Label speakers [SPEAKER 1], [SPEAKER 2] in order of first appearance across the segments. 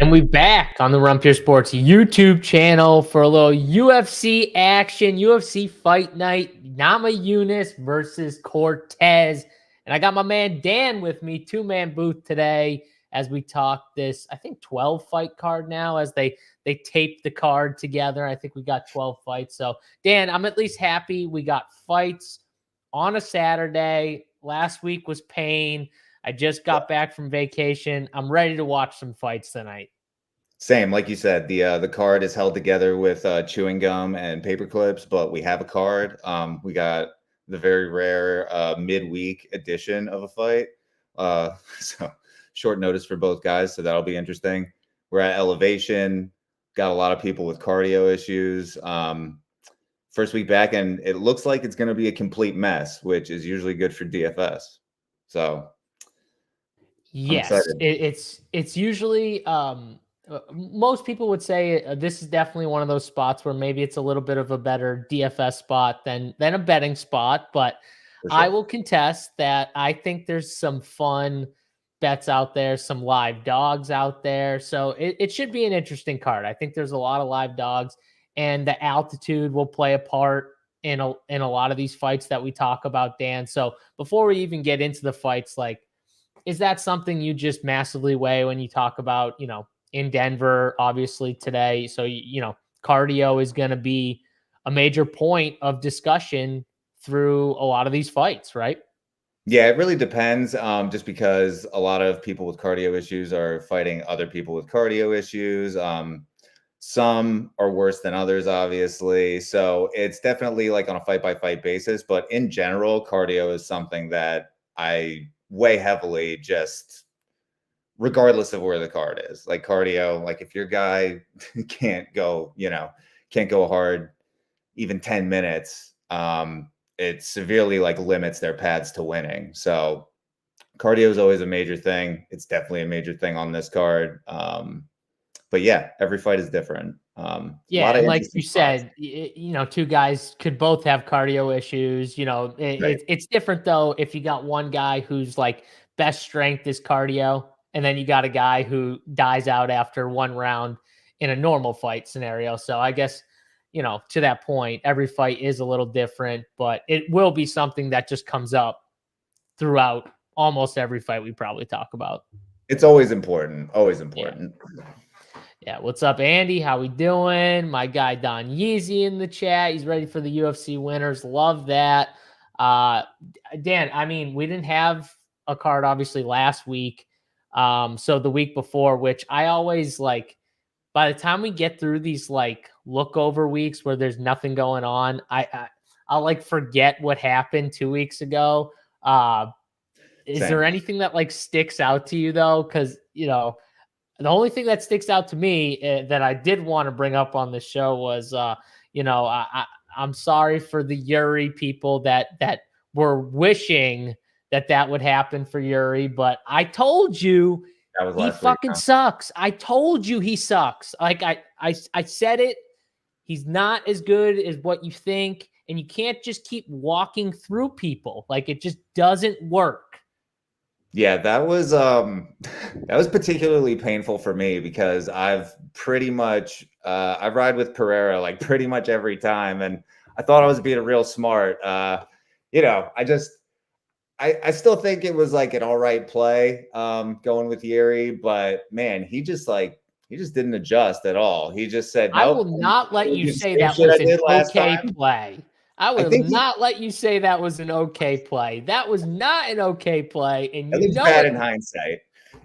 [SPEAKER 1] And we back on the Run Pure Sports YouTube channel for a little UFC action, UFC fight night, NAMAJUNEZ versus CORTEZ. And I got my man Dan with me, two-man booth today as we talk this, I think 12 fight card now as they taped the card together. I think we got 12 fights. So Dan, I'm at least happy we got fights on a Saturday. Last week was pain. I just got back from vacation. I'm ready to watch some fights tonight.
[SPEAKER 2] Same, like you said, the card is held together with chewing gum and paper clips, but we have a card. We got the very rare midweek edition of a fight. So short notice for both guys, so that'll be interesting. We're at elevation, got a lot of people with cardio issues. First week back, and it looks like it's going to be a complete mess, which is usually good for DFS. So
[SPEAKER 1] yes, it's usually most people would say this is definitely one of those spots where maybe it's a little bit of a better DFS spot than a betting spot, but sure. I will contest that I think there's some fun bets out there, some live dogs out there, so it should be an interesting card. I think there's a lot of live dogs, and the altitude will play a part in a lot of these fights that we talk about, Dan. So before we even get into the fights, like, is that something you just massively weigh when you talk about, you know, in Denver, obviously today? So, you know, cardio is going to be a major point of discussion through a lot of these fights, right?
[SPEAKER 2] Yeah, it really depends. Just because a lot of people with cardio issues are fighting other people with cardio issues. Some are worse than others, obviously. So it's definitely like on a fight by fight basis. But in general, cardio is something that I weigh heavily, just regardless of where the card is. Like cardio, like if your guy can't go hard even 10 minutes, it severely like limits their paths to winning. So cardio is always a major thing. It's definitely a major thing on this card. But yeah, every fight is different.
[SPEAKER 1] Yeah, and like you said, you know, two guys could both have cardio issues. You know, it's different though if you got one guy who's like best strength is cardio, and then you got a guy who dies out after one round in a normal fight scenario. So I guess, you know, to that point, every fight is a little different, but it will be something that just comes up throughout almost every fight we probably talk about.
[SPEAKER 2] It's always important. Always important.
[SPEAKER 1] Yeah, what's up, Andy? How we doing? My guy Don Yeezy in the chat. He's ready for the UFC winners. Love that. Dan, I mean, we didn't have a card obviously last week. So the week before, which I always like, by the time we get through these like look over weeks where there's nothing going on, I'll like forget what happened 2 weeks ago. Is there anything that like sticks out to you though? Because, you know, the only thing that sticks out to me that I did want to bring up on the show was, you know, I'm sorry for the Yuri people that were wishing that would happen for Yuri, but I told you he fucking sucks. I told you he sucks. Like I said it. He's not as good as what you think, and you can't just keep walking through people. Like it just doesn't work.
[SPEAKER 2] Yeah, that was particularly painful for me because I've pretty much I ride with Pereira like pretty much every time, and I thought I was being real smart. You know, I still think it was like an all right play going with Yuri, but man, he just didn't adjust at all. He just said, nope,
[SPEAKER 1] I will not let you say that was an okay play. I will not let you say that was an okay play. That was not an okay play. And
[SPEAKER 2] it looks bad in hindsight.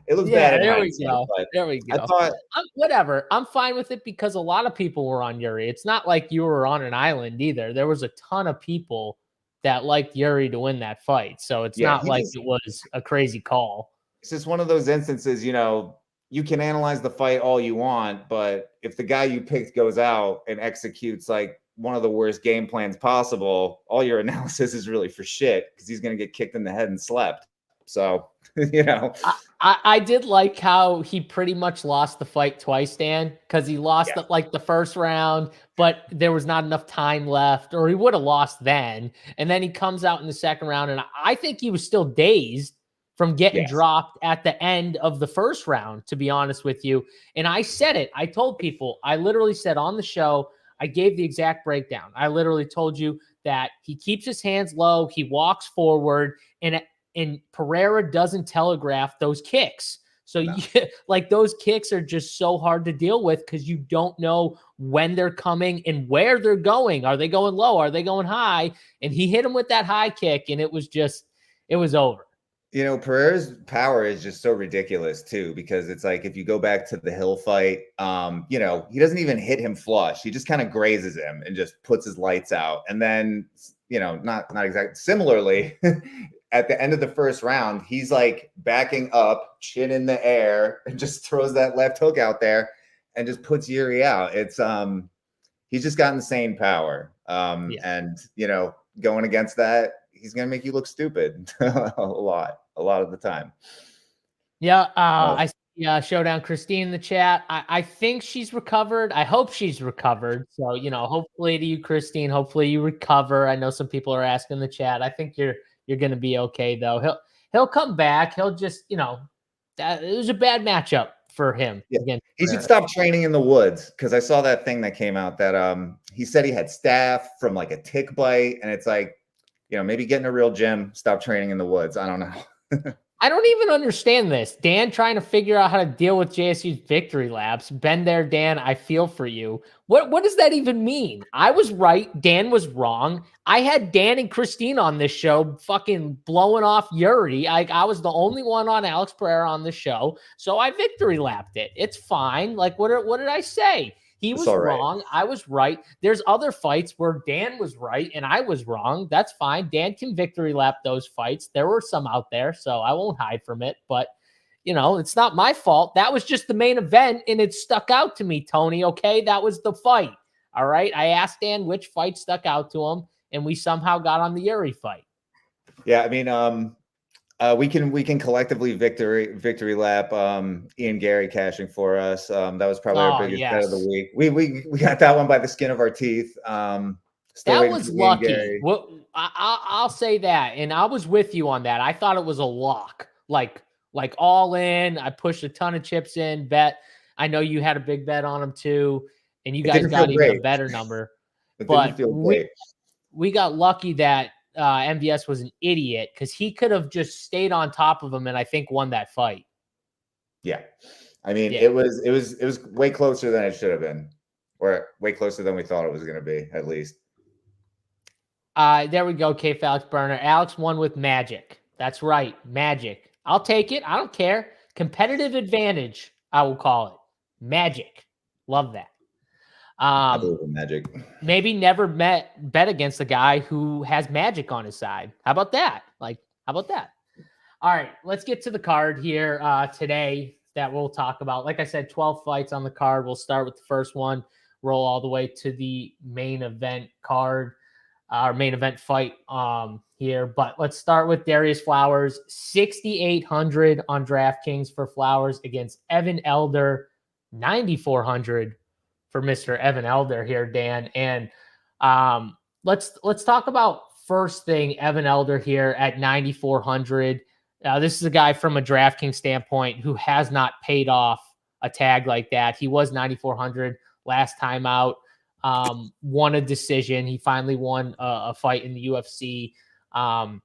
[SPEAKER 2] It looks bad in hindsight.
[SPEAKER 1] There we go.
[SPEAKER 2] I thought,
[SPEAKER 1] whatever. I'm fine with it because a lot of people were on Yuri. It's not like you were on an island either. There was a ton of people that liked Yuri to win that fight. So it's not like it was a crazy call.
[SPEAKER 2] It's just one of those instances, you know, you can analyze the fight all you want, but if the guy you picked goes out and executes like one of the worst game plans possible, all your analysis is really for shit because he's going to get kicked in the head and slept. So, you know,
[SPEAKER 1] I did like how he pretty much lost the fight twice, Dan, because he lost the first round, but there was not enough time left, or he would have lost then. And then he comes out in the second round, and I think he was still dazed from getting
[SPEAKER 2] Yes.
[SPEAKER 1] dropped at the end of the first round, to be honest with you. And I said it. I told people, I literally said on the show, I gave the exact breakdown. I literally told you that he keeps his hands low, he walks forward, and Pereira doesn't telegraph those kicks. So
[SPEAKER 2] No.
[SPEAKER 1] like those kicks are just so hard to deal with because you don't know when they're coming and where they're going. Are they going low? Are they going high? And he hit him with that high kick, and it was over.
[SPEAKER 2] You know, Pereira's power is just so ridiculous too, because it's like if you go back to the Hill fight, you know, he doesn't even hit him flush. He just kind of grazes him and just puts his lights out. And then, you know, not exactly similarly, at the end of the first round, he's like backing up, chin in the air, and just throws that left hook out there and just puts Yuri out. It's he's just got insane power. And you know, going against that, he's gonna make you look stupid a lot of the time.
[SPEAKER 1] Yeah, I see Showdown Christine in the chat. I think she's recovered. I hope she's recovered. So, you know, hopefully to you, Christine, hopefully you recover. I know some people are asking in the chat. I think you're gonna be okay though. He'll come back. He'll just, you know, it was a bad matchup for him.
[SPEAKER 2] Yeah. He should stop training in the woods, because I saw that thing that came out that he said he had staph from like a tick bite, and it's like, you know, maybe get in a real gym, stop training in the woods. I don't know.
[SPEAKER 1] I don't even understand this. Dan trying to figure out how to deal with JSU's victory laps. Been there, Dan. I feel for you. What does that even mean? I was right. Dan was wrong. I had Dan and Christine on this show fucking blowing off Yuri. I was the only one on Alex Pereira on the show. So I victory lapped it. It's fine. Like, what did I say? He was wrong. I was right. There's other fights where Dan was right and I was wrong. That's fine. Dan can victory lap those fights. There were some out there, so I won't hide from it. But, you know, it's not my fault. That was just the main event, and it stuck out to me, Tony, okay? That was the fight, all right? I asked Dan which fight stuck out to him, and we somehow got on the Yuri fight.
[SPEAKER 2] Yeah, I mean, we can collectively victory lap Ian Gary cashing for us. That was probably our biggest bet of the week. We got that one by the skin of our teeth. That
[SPEAKER 1] was lucky. Well, I'll say that, and I was with you on that. I thought it was a lock, like all in. I pushed a ton of chips in. Bet. I know you had a big bet on him too, and you guys got even a better number. But we got lucky that MVS was an idiot, because he could have just stayed on top of him and I think won that fight.
[SPEAKER 2] Yeah. I mean, it was way closer than it should have been, or way closer than we thought it was going to be, at least.
[SPEAKER 1] There we go. K. Alex Burner. Alex won with magic. That's right. Magic. I'll take it. I don't care. Competitive advantage, I will call it. Magic. Love that.
[SPEAKER 2] I believe in magic.
[SPEAKER 1] Maybe never bet against a guy who has magic on his side. How about that? Like, how about that? All right, let's get to the card here today that we'll talk about. Like I said, 12 fights on the card. We'll start with the first one, roll all the way to the main event card, our main event fight here. But let's start with Darius Flowers, 6,800 on DraftKings for Flowers against Evan Elder, 9,400 for Mr. Evan Elder here, Dan. And let's talk about first thing, Evan Elder here at 9,400. This is a guy from a DraftKings standpoint who has not paid off a tag like that. He was 9,400 last time out, won a decision. He finally won a fight in the UFC. I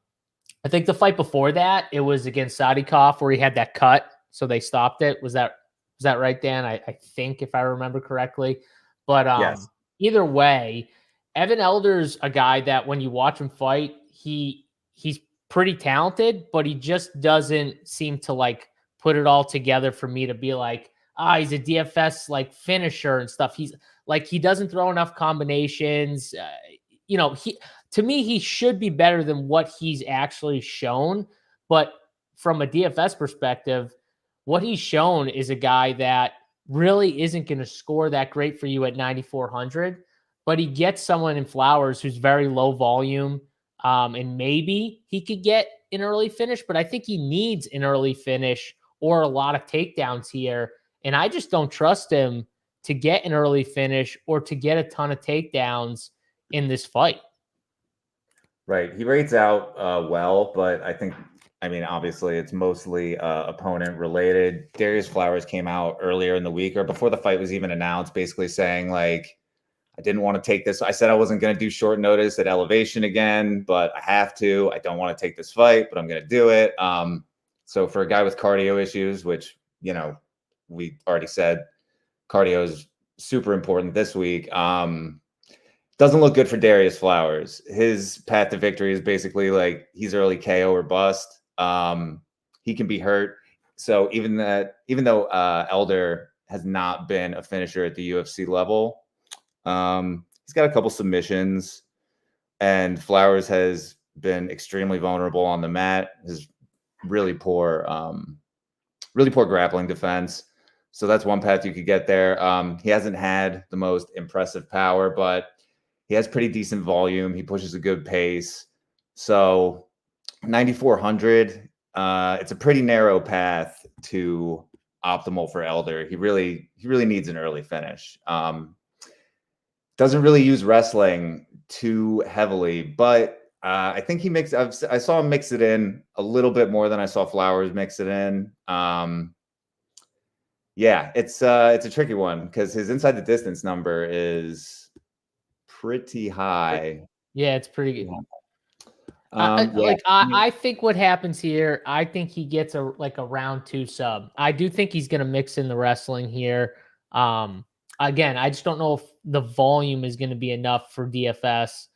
[SPEAKER 1] think the fight before that, it was against Salikov where he had that cut, so they stopped it. Was that right, Dan? I think, if I remember correctly. But
[SPEAKER 2] yes.
[SPEAKER 1] Either way, Evan Elder's a guy that when you watch him fight, he's pretty talented, but he just doesn't seem to like put it all together for me to be like, he's a DFS like finisher and stuff. He's like, he doesn't throw enough combinations. You know, to me, he should be better than what he's actually shown. But from a DFS perspective, what he's shown is a guy that really isn't going to score that great for you at 9,400, but he gets someone in Flowers who's very low volume, and maybe he could get an early finish, but I think he needs an early finish or a lot of takedowns here, and I just don't trust him to get an early finish or to get a ton of takedowns in this fight.
[SPEAKER 2] Right. He rates out well, but I think I mean, obviously, it's mostly opponent related. Darius Flowers came out earlier in the week or before the fight was even announced, basically saying, like, I didn't want to take this. I said I wasn't going to do short notice at Elevation again, but I have to. I don't want to take this fight, but I'm going to do it. So for a guy with cardio issues, which, you know, we already said cardio is super important this week. Doesn't look good for Darius Flowers. His path to victory is basically like he's early KO or bust. He can be hurt. So even though Elder has not been a finisher at the UFC level, he's got a couple submissions, and Flowers has been extremely vulnerable on the mat. His really poor grappling defense. So that's one path you could get there. He hasn't had the most impressive power, but he has pretty decent volume. He pushes a good pace. So 9,400, it's a pretty narrow path to optimal for Elder. He really needs an early finish. Doesn't really use wrestling too heavily, but I think he I saw him mix it in a little bit more than I saw Flowers mix it in. Yeah, it's a tricky one because his inside the distance number is pretty high.
[SPEAKER 1] Yeah, it's pretty good. I think what happens here, I think he gets a round 2 sub. I do think he's going to mix in the wrestling here. Again, I just don't know if the volume is going to be enough for DFS.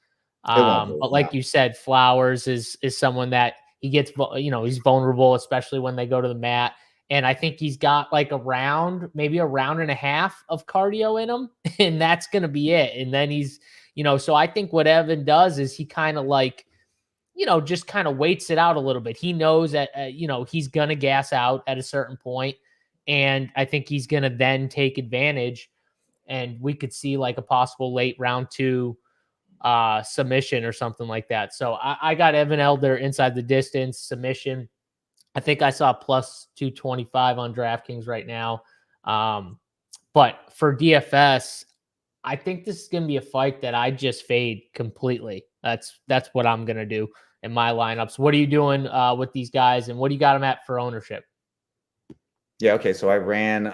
[SPEAKER 1] But like you said, Flowers is someone that he gets, he's vulnerable, especially when they go to the mat. And I think he's got like maybe a round and a half of cardio in him, and that's going to be it. And then he's, so I think what Evan does is he kind of like, just kind of waits it out a little bit. He knows that, he's going to gas out at a certain point, and I think he's going to then take advantage, and we could see like a possible late round 2 submission or something like that. So I got Evan Elder inside the distance submission. I think I saw plus 225 on DraftKings right now. But for DFS, I think this is going to be a fight that I just fade completely. That's what I'm going to do in my lineups. What are you doing with these guys, and what do you got them at for ownership?
[SPEAKER 2] Yeah, okay. So I ran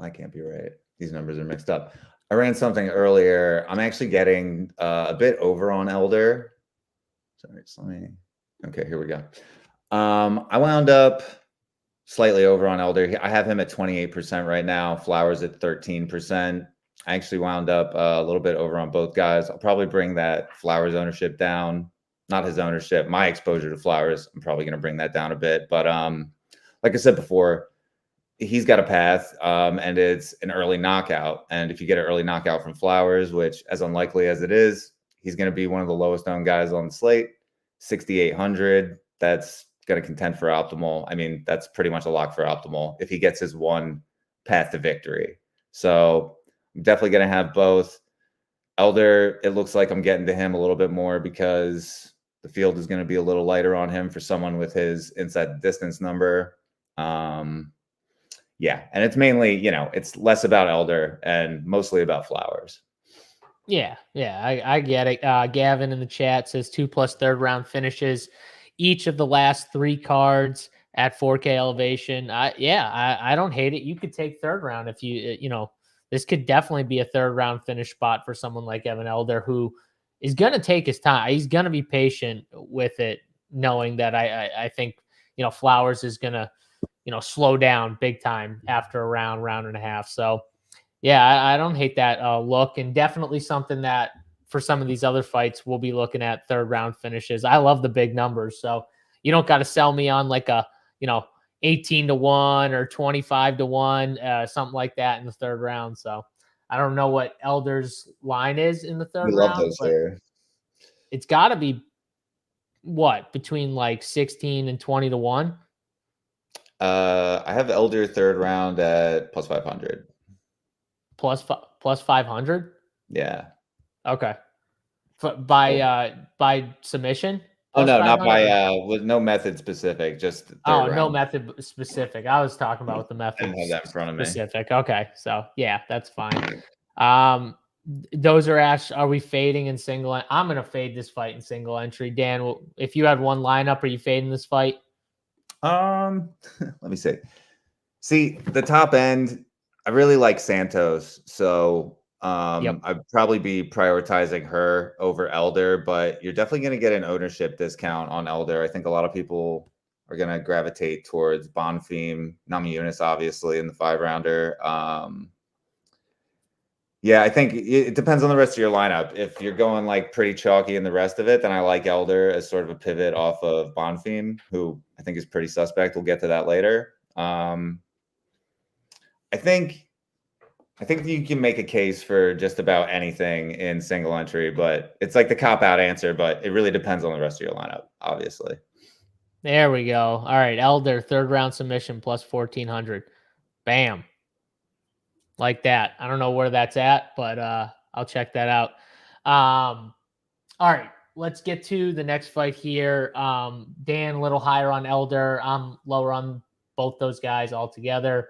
[SPEAKER 2] I can't be right. These numbers are mixed up. I ran something earlier. I'm actually getting a bit over on Elder. Sorry, just let me. Okay, here we go. I wound up slightly over on Elder. I have him at 28% right now. Flowers at 13%. I actually wound up a little bit over on both guys. I'll probably bring that Flowers ownership down. Not his ownership, my exposure to Flowers. I'm probably going to bring that down a bit. But like I said before, he's got a path, and it's an early knockout. And if you get an early knockout from Flowers, which as unlikely as it is, he's going to be one of the lowest owned guys on the slate, 6,800. That's going to contend for optimal. I mean, that's pretty much a lock for optimal if he gets his one path to victory. So I'm definitely going to have both. Elder, it looks like I'm getting to him a little bit more because the field is going to be a little lighter on him for someone with his inside the distance number. Yeah, and it's mainly, it's less about Elder and mostly about Flowers.
[SPEAKER 1] Yeah, I get it. Gavin in the chat says 2+ third round finishes each of the last 3 cards at 4K elevation. I don't hate it. You could take third round if this could definitely be a third round finish spot for someone like Evan Elder, who is going to take his time. He's going to be patient with it, knowing that I think, Flowers is going to, slow down big time after a round and a half. So yeah, I don't hate that look, and definitely something that for some of these other fights, we'll be looking at third round finishes. I love the big numbers. So you don't got to sell me on like a, 18-1 or 25-1, something like that in the third round. So I don't know what Elder's line is in the third round, but it's got to be between like 16 and 20-1.
[SPEAKER 2] I have Elder third round at plus 500.
[SPEAKER 1] Plus 500?
[SPEAKER 2] Yeah.
[SPEAKER 1] Okay. By submission?
[SPEAKER 2] Oh no, not by with no method specific, just
[SPEAKER 1] round. No method specific. I was talking about the method.
[SPEAKER 2] I didn't have that in front of me.
[SPEAKER 1] Specific. Okay. So yeah, that's fine. Those are asked, are we fading in single? I'm going to fade this fight in single entry. Dan, if you had one lineup, are you fading this fight?
[SPEAKER 2] Let me see. See, the top end, I really like Santos. So I'd probably be prioritizing her over Elder, but you're definitely going to get an ownership discount on Elder. I think a lot of people are going to gravitate towards Bonfim, NAMAJUNEZ, obviously, in the 5-rounder. Yeah, I think it depends on the rest of your lineup. If you're going like pretty chalky in the rest of it, then I like Elder as sort of a pivot off of Bonfim, who I think is pretty suspect. We'll get to that later. I think you can make a case for just about anything in single entry, but it's like the cop-out answer, but it really depends on the rest of your lineup, obviously.
[SPEAKER 1] There we go. All right, Elder, 3rd round submission plus 1,400. Bam. Like that. I don't know where that's at, but I'll check that out. All right, let's get to the next fight here. Dan, a little higher on Elder. I'm lower on both those guys altogether.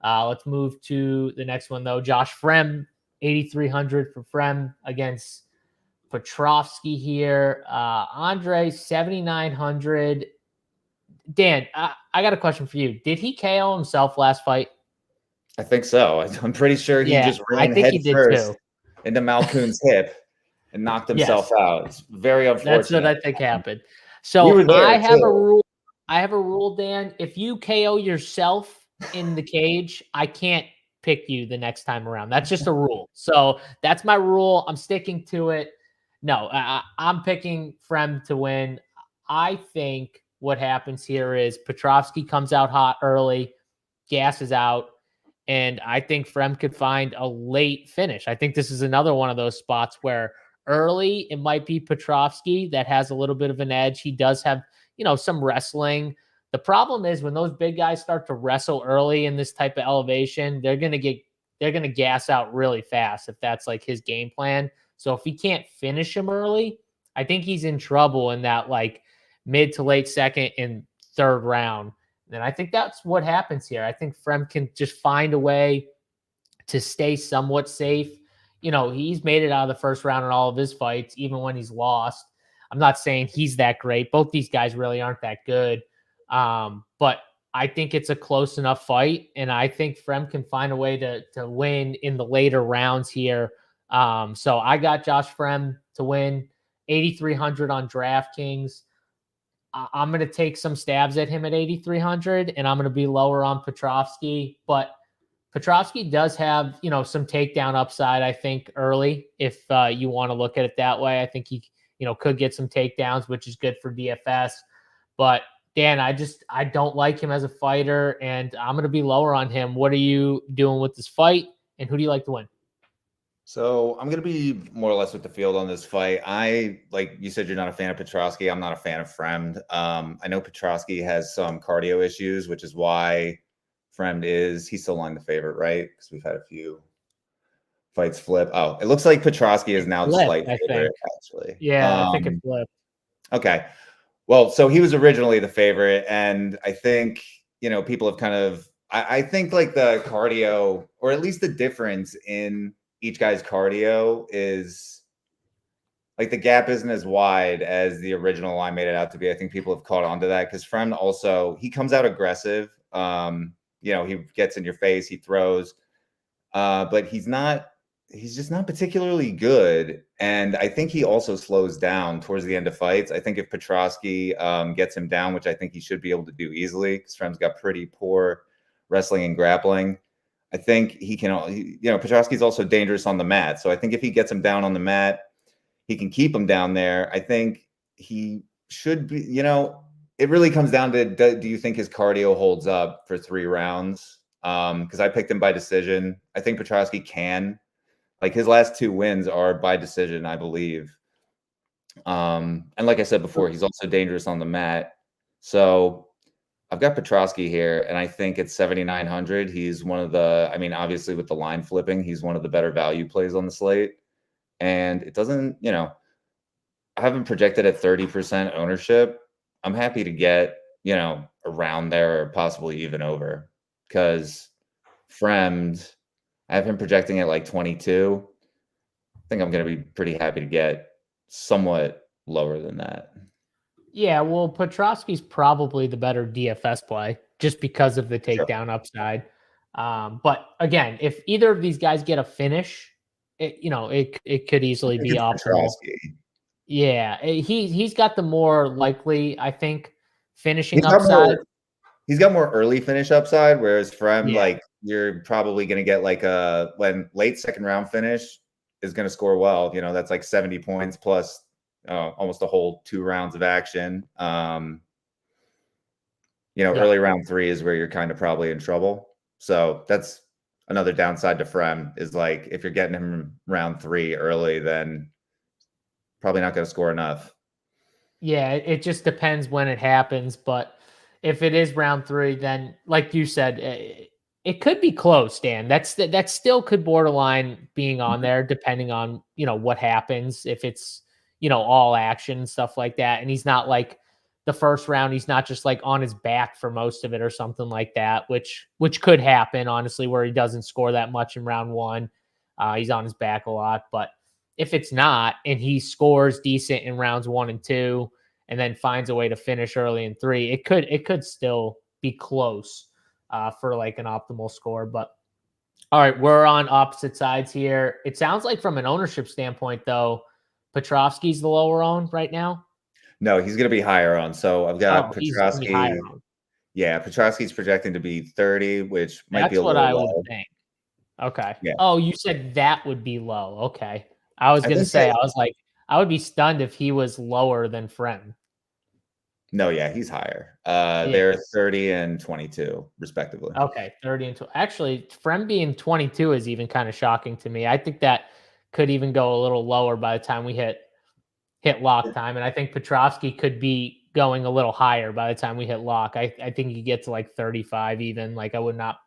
[SPEAKER 1] Let's move to the next one, though. Josh Frem, 8,300 for Frem against Petroski here. Andre, 7,900. Dan, I got a question for you. Did he KO himself last fight?
[SPEAKER 2] I think so. I'm pretty sure he just ran head first into Malkoon's hip and knocked himself out. It's very unfortunate.
[SPEAKER 1] That's what I think happened. So I have a rule. I have a rule, Dan. If you KO yourself in the cage, I can't pick you the next time around. That's just a rule. So that's my rule. I'm sticking to it. No, I'm picking Frem to win. I think what happens here is Petroski comes out hot early, gasses out. And I think Frem could find a late finish. I think this is another one of those spots where early it might be Petroski that has a little bit of an edge. He does have, some wrestling. The problem is when those big guys start to wrestle early in this type of elevation, they're going to gas out really fast if that's like his game plan. So if he can't finish him early, I think he's in trouble in that like mid to late 2nd and 3rd round. And I think that's what happens here. I think Frem can just find a way to stay somewhat safe. He's made it out of the 1st round in all of his fights, even when he's lost. I'm not saying he's that great. Both these guys really aren't that good. But I think it's a close enough fight. And I think Frem can find a way to win in the later rounds here. So I got Josh Frem to win 8,300 on DraftKings. I'm going to take some stabs at him at 8,300, and I'm going to be lower on Petroski. But Petroski does have, some takedown upside, I think, early, if you want to look at it that way. I think he, could get some takedowns, which is good for DFS. But, Dan, I don't like him as a fighter, and I'm going to be lower on him. What are you doing with this fight, and who do you like to win?
[SPEAKER 2] So I'm going to be more or less with the field on this fight. Like you said, you're not a fan of Petroski. I'm not a fan of Frem. I know Petroski has some cardio issues, which is why Frem he's still on the favorite, right? Because we've had a few fights flip. Oh, it looks like Petroski is now the slight favorite, actually.
[SPEAKER 1] Yeah, I think it flipped.
[SPEAKER 2] Okay. Well, so he was originally the favorite, and I think, people have kind of, I think like the cardio, or at least the difference in each guy's cardio is like the gap isn't as wide as the original line made it out to be. I think people have caught on to that because Frem also, he comes out aggressive. He gets in your face, he throws, but he's just not particularly good. And I think he also slows down towards the end of fights. I think if Petroski gets him down, which I think he should be able to do easily because Frem's got pretty poor wrestling and grappling, I think he can, Petroski's also dangerous on the mat. So I think if he gets him down on the mat, he can keep him down there. I think he should be, it really comes down to, do you think his cardio holds up for 3 rounds? Because I picked him by decision. I think Petroski can. Like his last 2 wins are by decision, I believe. And like I said before, he's also dangerous on the mat. So I've got Petroski here, and I think at 7,900, he's one of the, obviously with the line flipping, he's one of the better value plays on the slate. And it doesn't, I haven't projected at 30% ownership. I'm happy to get, around there or possibly even over because Fremd, I have him projecting at like 22. think I'm going to be pretty happy to get somewhat lower than that.
[SPEAKER 1] Yeah, well, Petroski's probably the better DFS play just because of the takedown upside. But again, if either of these guys get a finish, it could
[SPEAKER 2] I
[SPEAKER 1] easily
[SPEAKER 2] think
[SPEAKER 1] be
[SPEAKER 2] it's
[SPEAKER 1] optimal.
[SPEAKER 2] Petroski.
[SPEAKER 1] Yeah, he's got the more likely, I think, finishing
[SPEAKER 2] He's got
[SPEAKER 1] upside.
[SPEAKER 2] more. He's got more early finish upside, whereas Frem,
[SPEAKER 1] Yeah,
[SPEAKER 2] like you're probably going to get like a when late second round finish is going to score well. You know, that's like 70 points plus almost a whole 2 rounds of action.
[SPEAKER 1] yeah,
[SPEAKER 2] Early round 3 is where you're kind of probably in trouble. So that's another downside to Frem is like if you're getting him round 3 early, then probably not going to score enough.
[SPEAKER 1] yeah. It just depends when it happens, but if it is round 3, then like you said, it could be close, Dan. That still could borderline being on there, depending on what happens if it's all action stuff like that, and he's not like the first round. He's not just like on his back for most of it or something like that, which could happen honestly, where he doesn't score that much in round 1. He's on his back a lot, but if it's not and he scores decent in rounds 1 and 2 and then finds a way to finish early in 3, it could still be close for like an optimal score. But all right, we're on opposite sides here. It sounds like from an ownership standpoint, though, Petroski's the lower owned right now.
[SPEAKER 2] No, he's going to be higher on. So I've got
[SPEAKER 1] Oh, he's gonna be higher
[SPEAKER 2] Petroski.
[SPEAKER 1] owned.
[SPEAKER 2] Yeah, Petroski's projecting to be 30, which might be
[SPEAKER 1] That's
[SPEAKER 2] a
[SPEAKER 1] what
[SPEAKER 2] little
[SPEAKER 1] I would
[SPEAKER 2] low.
[SPEAKER 1] think. Okay.
[SPEAKER 2] Yeah,
[SPEAKER 1] Oh, you said that would be low. Okay. I was
[SPEAKER 2] I
[SPEAKER 1] gonna
[SPEAKER 2] think
[SPEAKER 1] say,
[SPEAKER 2] that.
[SPEAKER 1] I was like, I would be stunned if he was lower than Frem.
[SPEAKER 2] No, yeah, he's higher.
[SPEAKER 1] Yeah.
[SPEAKER 2] They're 30 and 22, respectively.
[SPEAKER 1] Okay, 30 and 12. Actually, Frem being 22 is even kind of shocking to me. I think that could even go a little lower by the time we hit lock time. And I think Petroski could be going a little higher by the time we hit lock. I think he gets to like 35 even. Like I would not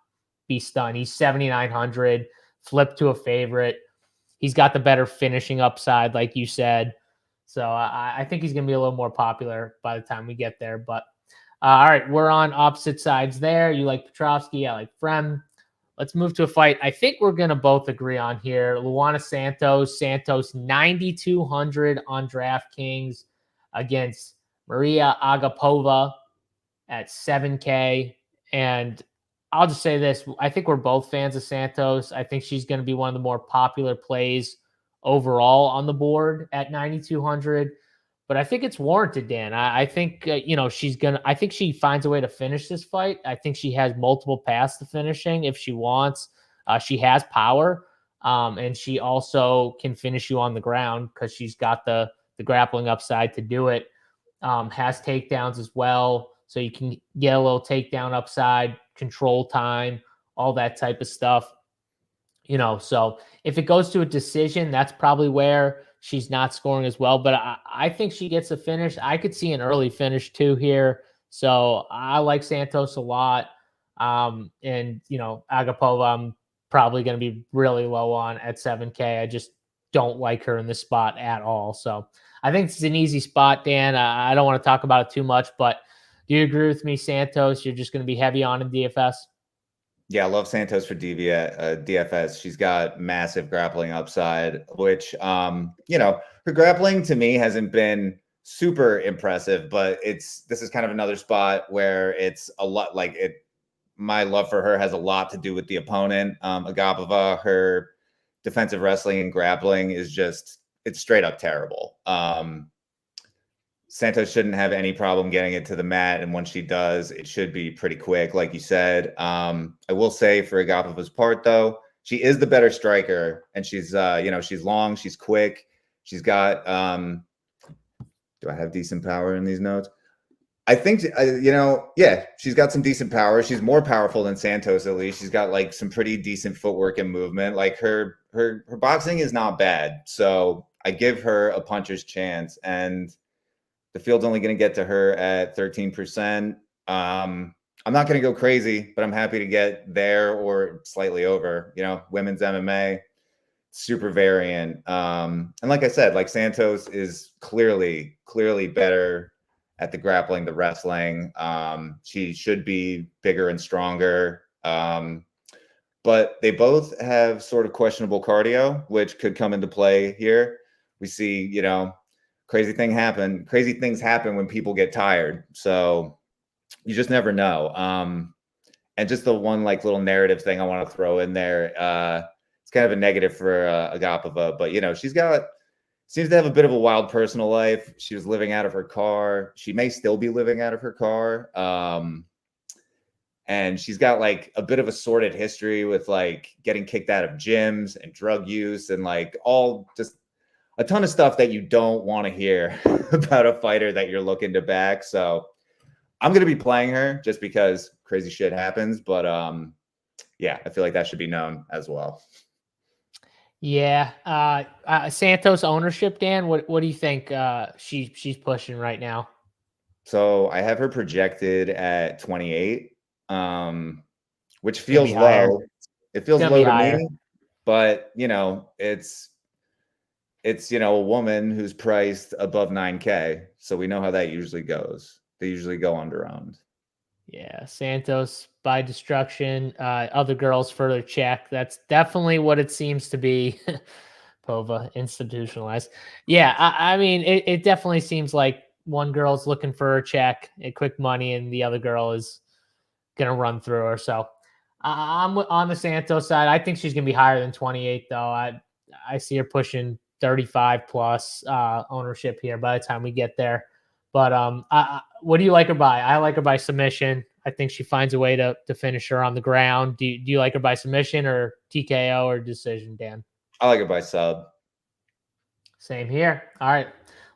[SPEAKER 1] be stunned. He's 7,900, flipped to a favorite. He's got the better finishing upside, like you said. So I think he's going to be a little more popular by the time we get there. But all right, we're on opposite sides there. You like Petroski, I like Frem. Let's move to a fight I think we're going to both agree on here. Luana Santos. Santos 9,200 on DraftKings against Maria Agapova at 7K. And I'll just say this. I think we're both fans of Santos. I think she's going to be one of the more popular plays overall on the board at 9,200. But I think it's warranted, Dan. I think, I think she finds a way to finish this fight. I think she has multiple paths to finishing if she wants. She has power. And she also can finish you on the ground because she's got the grappling upside to do it. Has takedowns as well. So you can get a little takedown upside, control time, all that type of stuff. So if it goes to a decision, that's probably where she's not scoring as well. But I think she gets a finish. I could see an early finish too here. So I like Santos a lot. Agapova, I'm probably going to be really low on at 7K. I just don't like her in this spot at all. So I think it's an easy spot, Dan. I don't want to talk about it too much, but do you agree with me, Santos? You're just going to be heavy on in DFS?
[SPEAKER 2] Yeah, I love Santos for DFS. She's got massive grappling upside, which, her grappling to me hasn't been super impressive, but this is kind of another spot where it's a lot like it. My love for her has a lot to do with the opponent. Agapova, her defensive wrestling and grappling is it's straight up terrible. Santos shouldn't have any problem getting it to the mat, and once she does, it should be pretty quick, like you said. I will say for Agapova's part, though, she is the better striker, and she's she's long, she's quick, she's got. Do I have decent power in these notes? I think yeah, she's got some decent power. She's more powerful than Santos, at least. She's got like some pretty decent footwork and movement. Like her boxing is not bad, so I give her a puncher's chance, and the field's only going to get to her at 13%. I'm not going to go crazy, but I'm happy to get there or slightly over. Women's MMA, super variant. And like I said, like Santos is clearly better at the grappling, the wrestling. She should be bigger and stronger. but they both have sort of questionable cardio, which could come into play here. We see, you know, crazy things happen when people get tired. So you just never know. And just the one like little narrative thing I want to throw in there. It's kind of a negative for Agapova, but you know, seems to have a bit of a wild personal life. She was living out of her car. She may still be living out of her car. And she's got like a bit of a sordid history with like getting kicked out of gyms and drug use and like all just a ton of stuff that you don't want to hear about a fighter that you're looking to back. So I'm going to be playing her just because crazy shit happens. But yeah, I feel like that should be known as well.
[SPEAKER 1] Yeah. Santos ownership, Dan, what do you think she's pushing right now?
[SPEAKER 2] So I have her projected at 28, which feels low. It feels low to me, but you know, it's you know, a woman who's priced above 9K. So we know how that usually goes. They usually go underowned.
[SPEAKER 1] Yeah, Santos by destruction. Other girls further check. That's definitely what it seems to be. Pova institutionalized. Yeah, I mean, it definitely seems like one girl's looking for a check, a quick money, and the other girl is gonna run through her. So I'm on the Santos side. I think she's gonna be higher than 28, though. I see her pushing 35 plus ownership here by the time we get there. But what do you like her by? I like her by submission. I think she finds a way to finish her on the ground. Do you like her by submission or TKO or decision, Dan?
[SPEAKER 2] I like her by sub.
[SPEAKER 1] Same here. All right,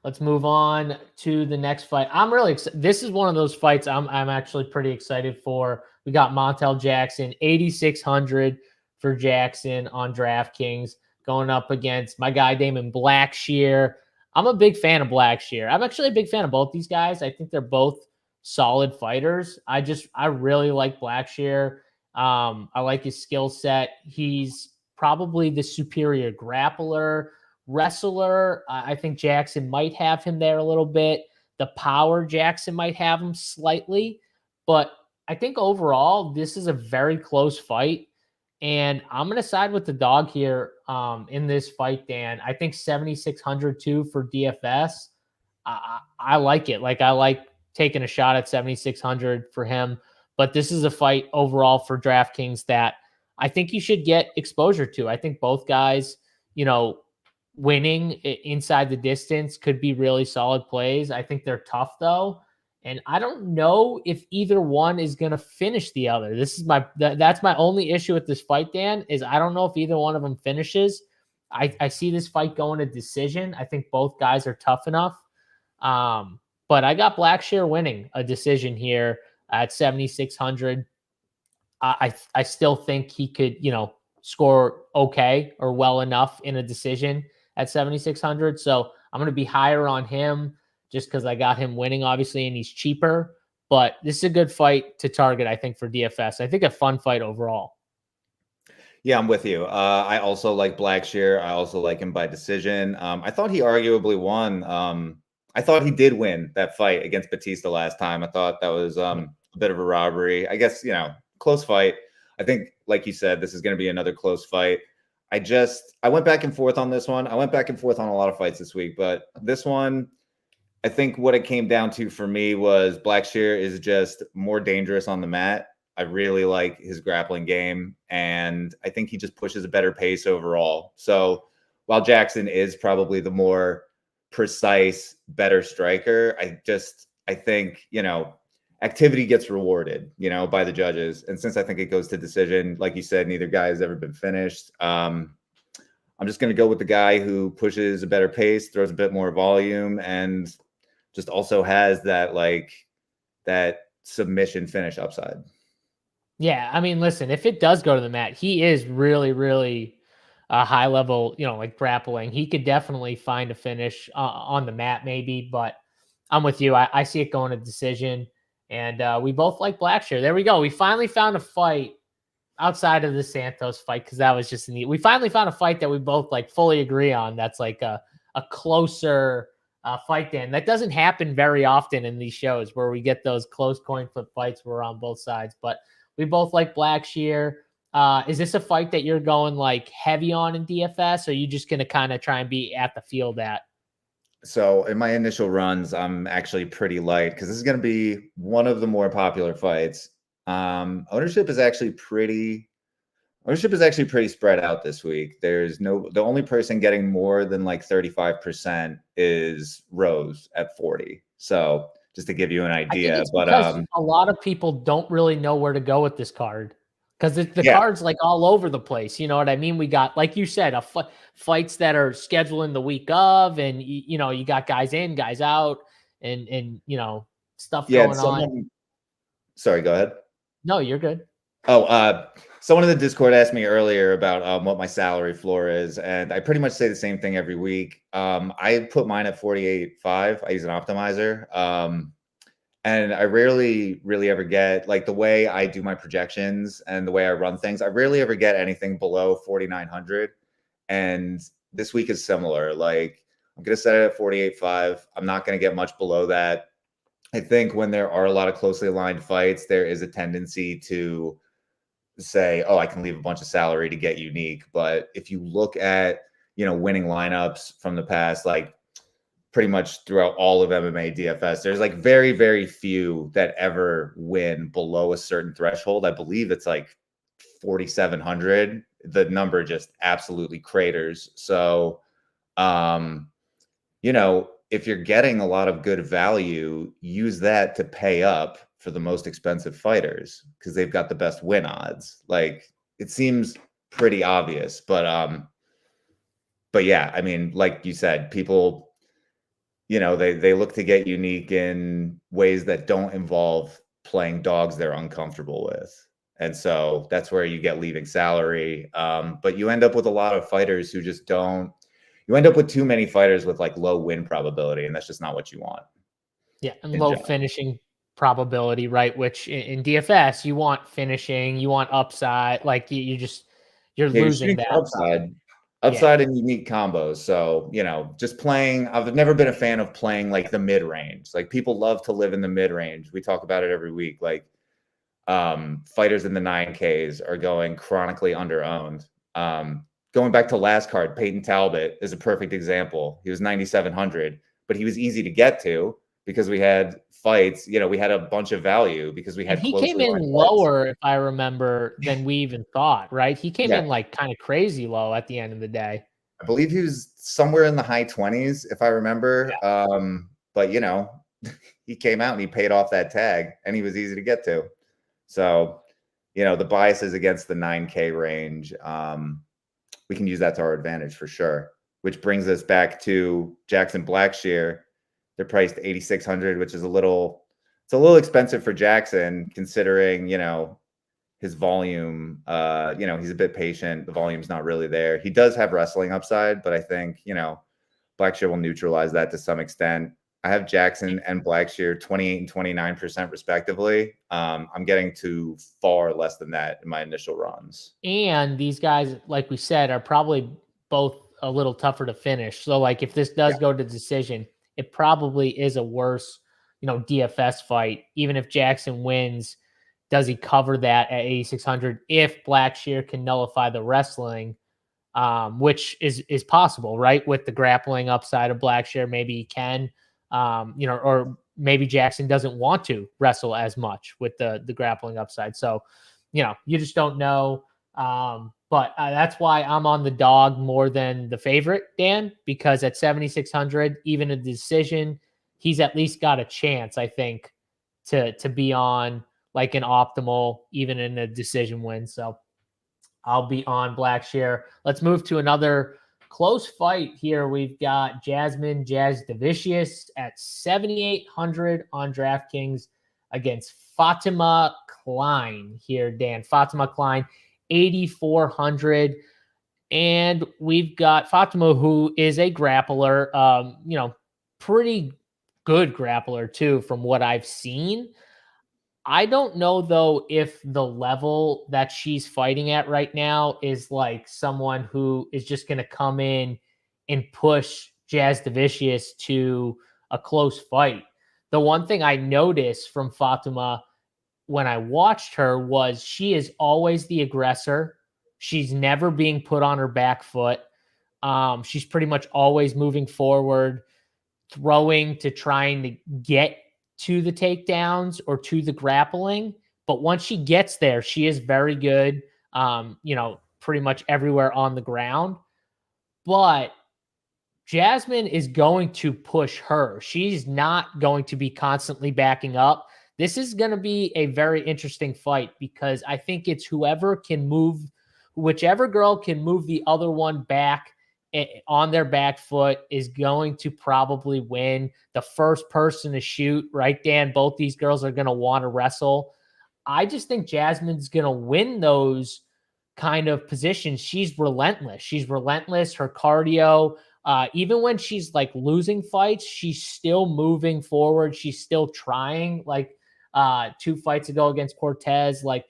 [SPEAKER 1] let's move on to the next fight. I'm really excited. This is one of those fights I'm actually pretty excited for. We got Montel Jackson, 8,600 for Jackson on DraftKings, going up against my guy Damon Blackshear. I'm a big fan of Blackshear. I'm actually a big fan of both these guys. I think they're both solid fighters. I really like Blackshear. I like his skill set. He's probably the superior grappler, wrestler. I think Jackson might have him there a little bit. The power, Jackson might have him slightly. But I think overall, this is a very close fight. And I'm going to side with the dog here in this fight, Dan. I think 7,600 too for DFS. I like it. Like, I like taking a shot at 7,600 for him. But this is a fight overall for DraftKings that I think you should get exposure to. I think both guys, you know, winning inside the distance could be really solid plays. I think they're tough, though. And I don't know if either one is going to finish the other. This is that's my only issue with this fight, Dan, is I don't know if either one of them finishes. I see this fight going to decision. I think both guys are tough enough. But I got Blackshear winning a decision here at 7,600. I still think he could, you know, score okay or well enough in a decision at 7,600. So I'm going to be higher on him just because I got him winning, obviously, and he's cheaper. But this is a good fight to target, I think, for DFS. I think a fun fight overall.
[SPEAKER 2] Yeah, I'm with you. I also like Blackshear. I also like him by decision. I thought he arguably won. I thought he did win that fight against Batista last time. I thought that was a bit of a robbery. I guess, you know, close fight. I think, like you said, this is going to be another close fight. I went back and forth on this one. I went back and forth on a lot of fights this week, but this one, I think what it came down to for me was Blackshear is just more dangerous on the mat. I really like his grappling game, and I think he just pushes a better pace overall. So while Jackson is probably the more precise, better striker, I think, you know, activity gets rewarded, you know, by the judges. And since I think it goes to decision, like you said, neither guy has ever been finished. I'm just going to go with the guy who pushes a better pace, throws a bit more volume, and just also has that submission finish upside.
[SPEAKER 1] Yeah, I mean, listen, if it does go to the mat, he is really, really high level, you know, like grappling. He could definitely find a finish on the mat, maybe. But I'm with you. I see it going to decision. And we both like Blackshear. There we go. We finally found a fight outside of the Santos fight because that was just neat. We finally found a fight that we both like fully agree on. That's like a closer fight, Dan. That doesn't happen very often in these shows where we get those close coin flip fights where we're on both sides. But we both like Blackshear. Is this a fight that you're going like heavy on in DFS, or are you just going to kind of try and be at the field at?
[SPEAKER 2] So in my initial runs, I'm actually pretty light because this is going to be one of the more popular fights. Ownership is actually pretty spread out this week. The only person getting more than like 35% is Rose at 40. So just to give you an idea, but
[SPEAKER 1] because a lot of people don't really know where to go with this card. Because the
[SPEAKER 2] yeah.
[SPEAKER 1] card's like all over the place. You know what I mean? We got, like you said, fights that are scheduled in the week of, and you know, you got guys in, guys out, and you know, stuff going on.
[SPEAKER 2] Sorry, go ahead.
[SPEAKER 1] No, you're good.
[SPEAKER 2] Oh, someone in the Discord asked me earlier about what my salary floor is, and I pretty much say the same thing every week. I put mine at 48.5. I use an optimizer. And I rarely really ever get, like, the way I do my projections and the way I run things, I rarely ever get anything below 4,900. And this week is similar. Like, I'm going to set it at 48.5. I'm not going to get much below that. I think when there are a lot of closely aligned fights, there is a tendency to say, oh, I can leave a bunch of salary to get unique. But if you look at, you know, winning lineups from the past, like, pretty much throughout all of MMA DFS, there's like very, very few that ever win below a certain threshold. I believe it's like 4,700. The number just absolutely craters. So, you know, if you're getting a lot of good value, use that to pay up for the most expensive fighters because they've got the best win odds. Like, it seems pretty obvious, but yeah, I mean, like you said, people, you know, they look to get unique in ways that don't involve playing dogs they're uncomfortable with. And so that's where you get leaving salary. But you end up with a lot of fighters who just don't, you end up with too many fighters with like low win probability, and that's just not what you want.
[SPEAKER 1] Yeah, and low finishing probability, right? Which in DFS, you want finishing, you want upside. Like you're losing that
[SPEAKER 2] upside and unique combos. So, you know, just playing, I've never been a fan of playing like the mid range. Like, people love to live in the mid range. We talk about it every week. Like, fighters in the 9Ks are going chronically underowned. Going back to last card, Peyton Talbot is a perfect example. He was 9,700, but he was easy to get to because we had fights, you know, we had a bunch of value because we had,
[SPEAKER 1] he came in lower, if I remember, than we even thought, right? He came in like kind of crazy low at the end of the day.
[SPEAKER 2] I believe he was somewhere in the high 20s, if I remember. Yeah. But, you know, he came out and he paid off that tag, and he was easy to get to. So, you know, the bias is against the 9K range. We can use that to our advantage for sure, which brings us back to Jackson Blackshear. They're priced 8,600, which is it's a little expensive for Jackson considering, you know, his volume. You know, he's a bit patient. The volume's not really there. He does have wrestling upside, but I think, you know, Blackshear will neutralize that to some extent. I have Jackson and Blackshear 28 and 29% respectively. I'm getting to far less than that in my initial runs.
[SPEAKER 1] And these guys, like we said, are probably both a little tougher to finish. So, like, if this does go to decision, it probably is a worse, you know, DFS fight. Even if Jackson wins, does he cover that at 8,600? If Blackshear can nullify the wrestling, which is possible, right? With the grappling upside of Blackshear, maybe he can. You know, or maybe Jackson doesn't want to wrestle as much with the grappling upside. So, you know, you just don't know. But that's why I'm on the dog more than the favorite, Dan, because at 7,600, even a decision, he's at least got a chance, I think, to be on like an optimal, even in a decision win. So I'll be on Blackshear. Let's move to another close fight here. We've got Jasmine Jasdavicius at 7,800 on DraftKings against Fatima Klein here, Dan. Fatima Klein, 8,400. And we've got Fatima, who is a grappler, you know, pretty good grappler too, from what I've seen. I don't know, though, if the level that she's fighting at right now is like someone who is just going to come in and push Jasdavicius to a close fight. The one thing I noticed from Fatima when I watched her was she is always the aggressor. She's never being put on her back foot. She's pretty much always moving forward, throwing to trying to get to the takedowns or to the grappling. But once she gets there, she is very good, pretty much everywhere on the ground. But Jasmine is going to push her. She's not going to be constantly backing up. This is going to be a very interesting fight because I think it's whichever girl can move the other one back on their back foot is going to probably win. The first person to shoot, right, Dan? Both these girls are going to want to wrestle. I just think Jasmine's going to win those kind of positions. She's relentless. Her cardio, even when she's like losing fights, she's still moving forward. She's still trying. Like 2 fights ago against Cortez, like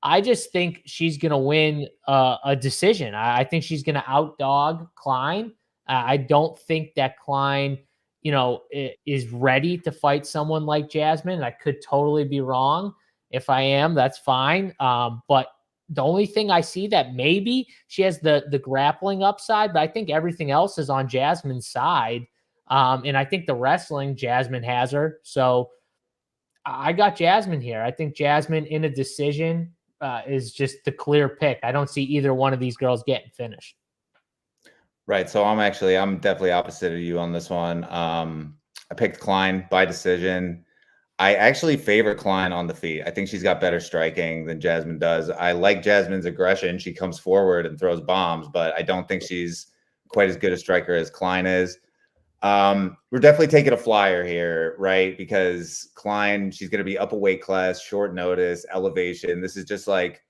[SPEAKER 1] I just think she's going to win a decision. I think she's going to outdog Klein. I don't think that Klein, is ready to fight someone like Jasmine. I could totally be wrong. If I am, that's fine. But the only thing I see that maybe she has the grappling upside, but I think everything else is on Jasmine's side. And I think the wrestling, Jasmine has her. So I got Jasmine here. I think Jasmine in a decision is just the clear pick. I don't see either one of these girls getting finished.
[SPEAKER 2] Right. So I'm definitely opposite of you on this one. I picked Klein by decision. I actually favor Klein on the feet. I think she's got better striking than Jasmine does. I like Jasmine's aggression. She comes forward and throws bombs, but I don't think she's quite as good a striker as Klein is. We're definitely taking a flyer here, right? Because Klein, she's going to be up a weight class, short notice, elevation. This is just like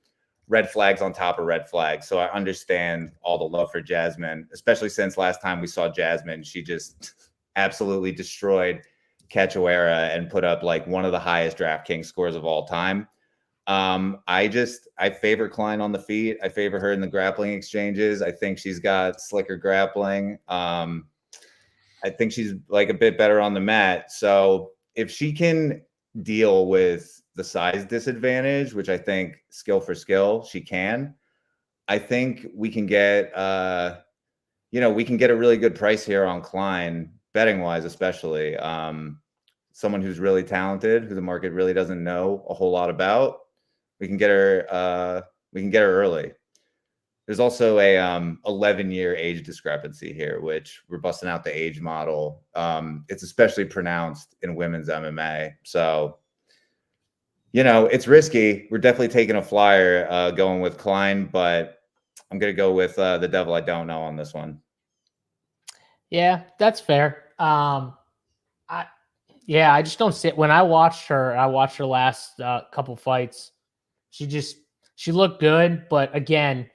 [SPEAKER 2] red flags on top of red flags. So I understand all the love for Jasmine, especially since last time we saw Jasmine, she just absolutely destroyed Cachoeira and put up like one of the highest DraftKings scores of all time. I favor Klein on the feet. I favor her in the grappling exchanges. I think she's got slicker grappling. I think she's like a bit better on the mat. So if she can deal with the size disadvantage, which I think skill for skill, she can, I think we can get, we can get a really good price here on Klein, betting wise, especially someone who's really talented, who the market really doesn't know a whole lot about. We can get her early. There's also a 11-year age discrepancy here, which we're busting out the age model. It's especially pronounced in women's MMA. So, it's risky. We're definitely taking a flyer going with Klein, but I'm going to go with the devil I don't know on this one.
[SPEAKER 1] Yeah, that's fair. I just don't see it. When I watched her last couple fights. She looked good, but again,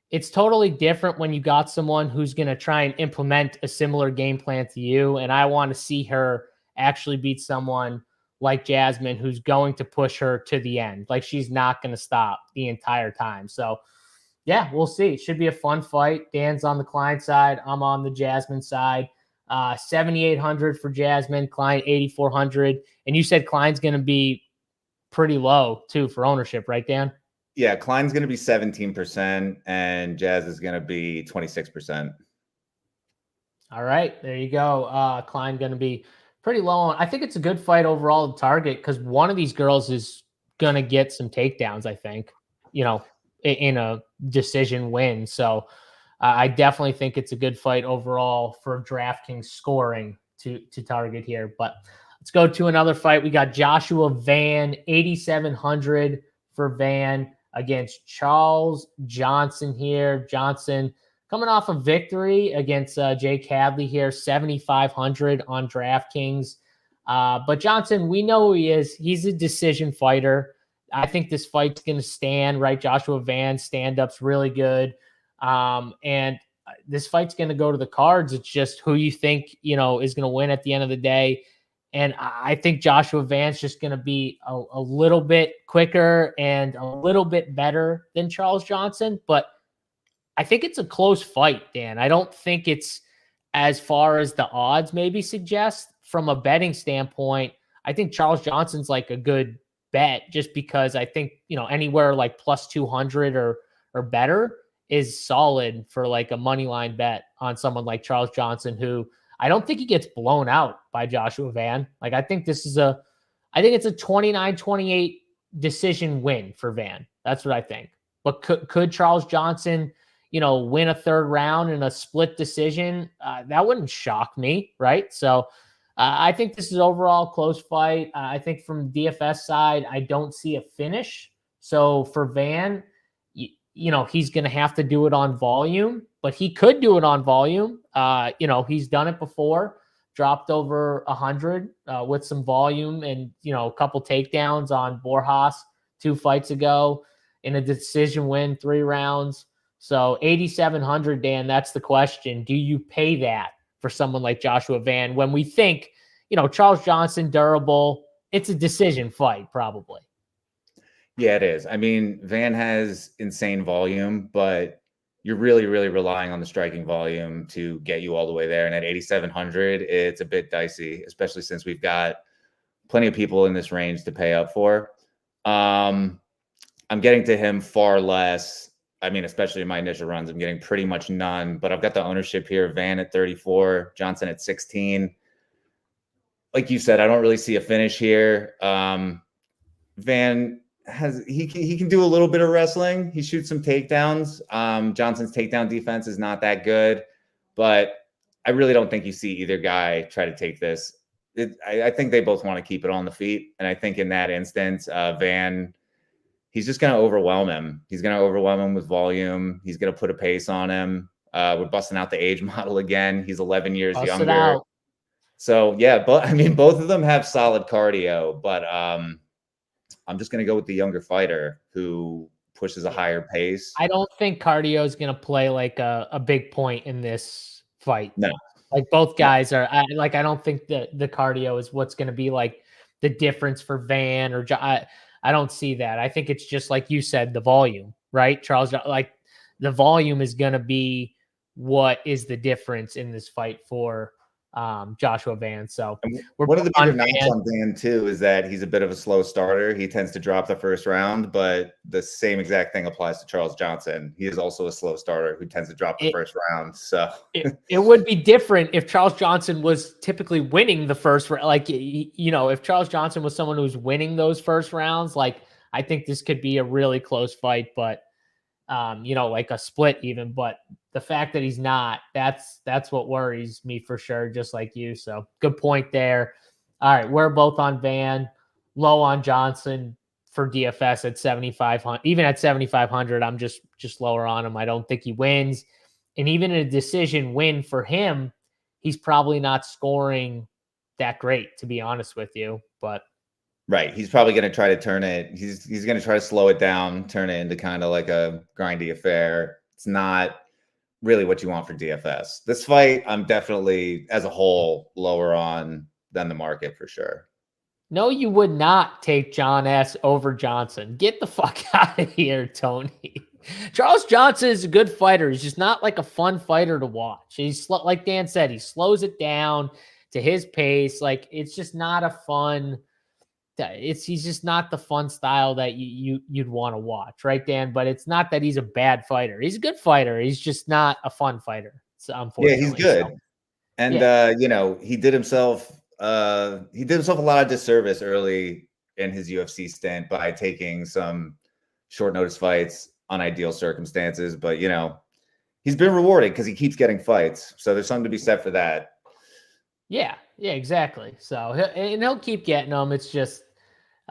[SPEAKER 1] it's totally different when you got someone who's going to try and implement a similar game plan to you. And I want to see her actually beat someone like Jasmine, who's going to push her to the end. Like she's not going to stop the entire time. So yeah, we'll see. It should be a fun fight. Dan's on the Klein side. I'm on the Jasmine side. 7,800 for Jasmine, Klein 8,400. And you said Klein's going to be pretty low too for ownership, right, Dan?
[SPEAKER 2] Yeah, Klein's going to be 17% and Jazz is going to be 26%.
[SPEAKER 1] All right, there you go. Klein going to be pretty low on. I think it's a good fight overall to target because one of these girls is going to get some takedowns, I think, in a decision win. So I definitely think it's a good fight overall for DraftKings scoring to target here. But let's go to another fight. We got Joshua Van, 8,700 for Van against Charles Johnson here. Johnson coming off a victory against Jay Cadley here, 7,500 on DraftKings. But Johnson, we know who he is. He's a decision fighter. I think this fight's going to stand, right? Joshua Van's stand-up's really good. And this fight's going to go to the cards. It's just who you think, is going to win at the end of the day. And I think Joshua Van's just going to be a little bit quicker and a little bit better than Charles Johnson. But I think it's a close fight, Dan. I don't think it's as far as the odds maybe suggest from a betting standpoint. I think Charles Johnson's like a good bet just because I think, anywhere like plus 200 or better is solid for like a money line bet on someone like Charles Johnson, who I don't think he gets blown out by Joshua Van. Like, I think it's a 29-28 decision win for Van. That's what I think. But could Charles Johnson, win a third round in a split decision? That wouldn't shock me, right? So I think this is overall close fight. I think from DFS side, I don't see a finish. So for Van, he's going to have to do it on volume, but he could do it on volume. He's done it before, dropped over 100 with some volume and, a couple takedowns on Borjas 2 fights ago in a decision win, 3 rounds. So 8,700, Dan, that's the question. Do you pay that for someone like Joshua Van when we think, Charles Johnson, durable, it's a decision fight probably?
[SPEAKER 2] Yeah, it is. I mean, Van has insane volume, but you're really, really relying on the striking volume to get you all the way there. And at 8,700, it's a bit dicey, especially since we've got plenty of people in this range to pay up for. I'm getting to him far less. I mean, especially in my initial runs, I'm getting pretty much none, but I've got the ownership here. Van at 34, Johnson at 16. Like you said, I don't really see a finish here. Van he can do a little bit of wrestling. He shoots some takedowns. Johnson's takedown defense is not that good, but I really don't think you see either guy try to take this. I think they both want to keep it on the feet. And I think in that instance, Van, he's just going to overwhelm him. He's going to overwhelm him with volume. He's going to put a pace on him. We're busting out the age model again. He's 11 years younger. So yeah, but I mean, both of them have solid cardio, but I'm just going to go with the younger fighter who pushes a higher pace.
[SPEAKER 1] I don't think cardio is going to play like a big point in this fight.
[SPEAKER 2] No.
[SPEAKER 1] Like both guys are I don't think the cardio is what's going to be like the difference for Van or I don't see that. I think it's just like you said, the volume, right? Charles, like the volume is going to be what is the difference in this fight for Joshua Van. So
[SPEAKER 2] one of the bigger knocks on Van too is that he's a bit of a slow starter. He tends to drop the first round, but the same exact thing applies to Charles Johnson. He is also a slow starter who tends to drop the first round. So
[SPEAKER 1] it would be different if Charles Johnson was typically winning the first round. Like, if Charles Johnson was someone who's winning those first rounds, like I think this could be a really close fight, but like a split even, but the fact that he's not, that's what worries me for sure, just like you. So good point there. All right, we're both on Van, low on Johnson for DFS at 7,500. Even at 7,500, I'm just lower on him. I don't think he wins. And even a decision win for him, he's probably not scoring that great, to be honest with you. But
[SPEAKER 2] right, he's probably going to try to turn it. He's going to try to slow it down, turn it into kind of like a grindy affair. It's not really what you want for DFS. This fight, I'm definitely, as a whole, lower on than the market for sure.
[SPEAKER 1] No, you would not take John S. over Johnson. Get the fuck out of here, Tony. Charles Johnson is a good fighter. He's just not like a fun fighter to watch. He's like Dan said, he slows it down to his pace. Like, it's just not a fun. He's just not the fun style that you'd want to watch, right, Dan? But it's not that he's a bad fighter. He's a good fighter. He's just not a fun fighter. So unfortunately,
[SPEAKER 2] yeah, he's good. So, and he did himself a lot of disservice early in his UFC stint by taking some short notice fights, unideal circumstances. But he's been rewarded because he keeps getting fights. So there's something to be said for that.
[SPEAKER 1] Yeah, exactly. So he'll keep getting them. It's just,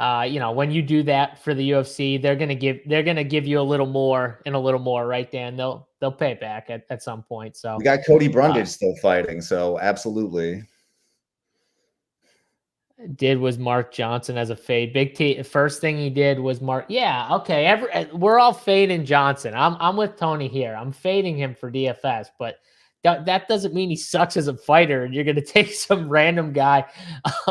[SPEAKER 1] when you do that for the UFC, they're gonna give you a little more and a little more, right, Dan? They'll pay it back at some point. So
[SPEAKER 2] we got Cody Brundage still fighting, so absolutely.
[SPEAKER 1] Was Mark Johnson as a fade. Big T. First thing he did was Mark. Yeah, okay. We're all fading Johnson. I'm with Tony here. I'm fading him for DFS, but that doesn't mean he sucks as a fighter and you're going to take some random guy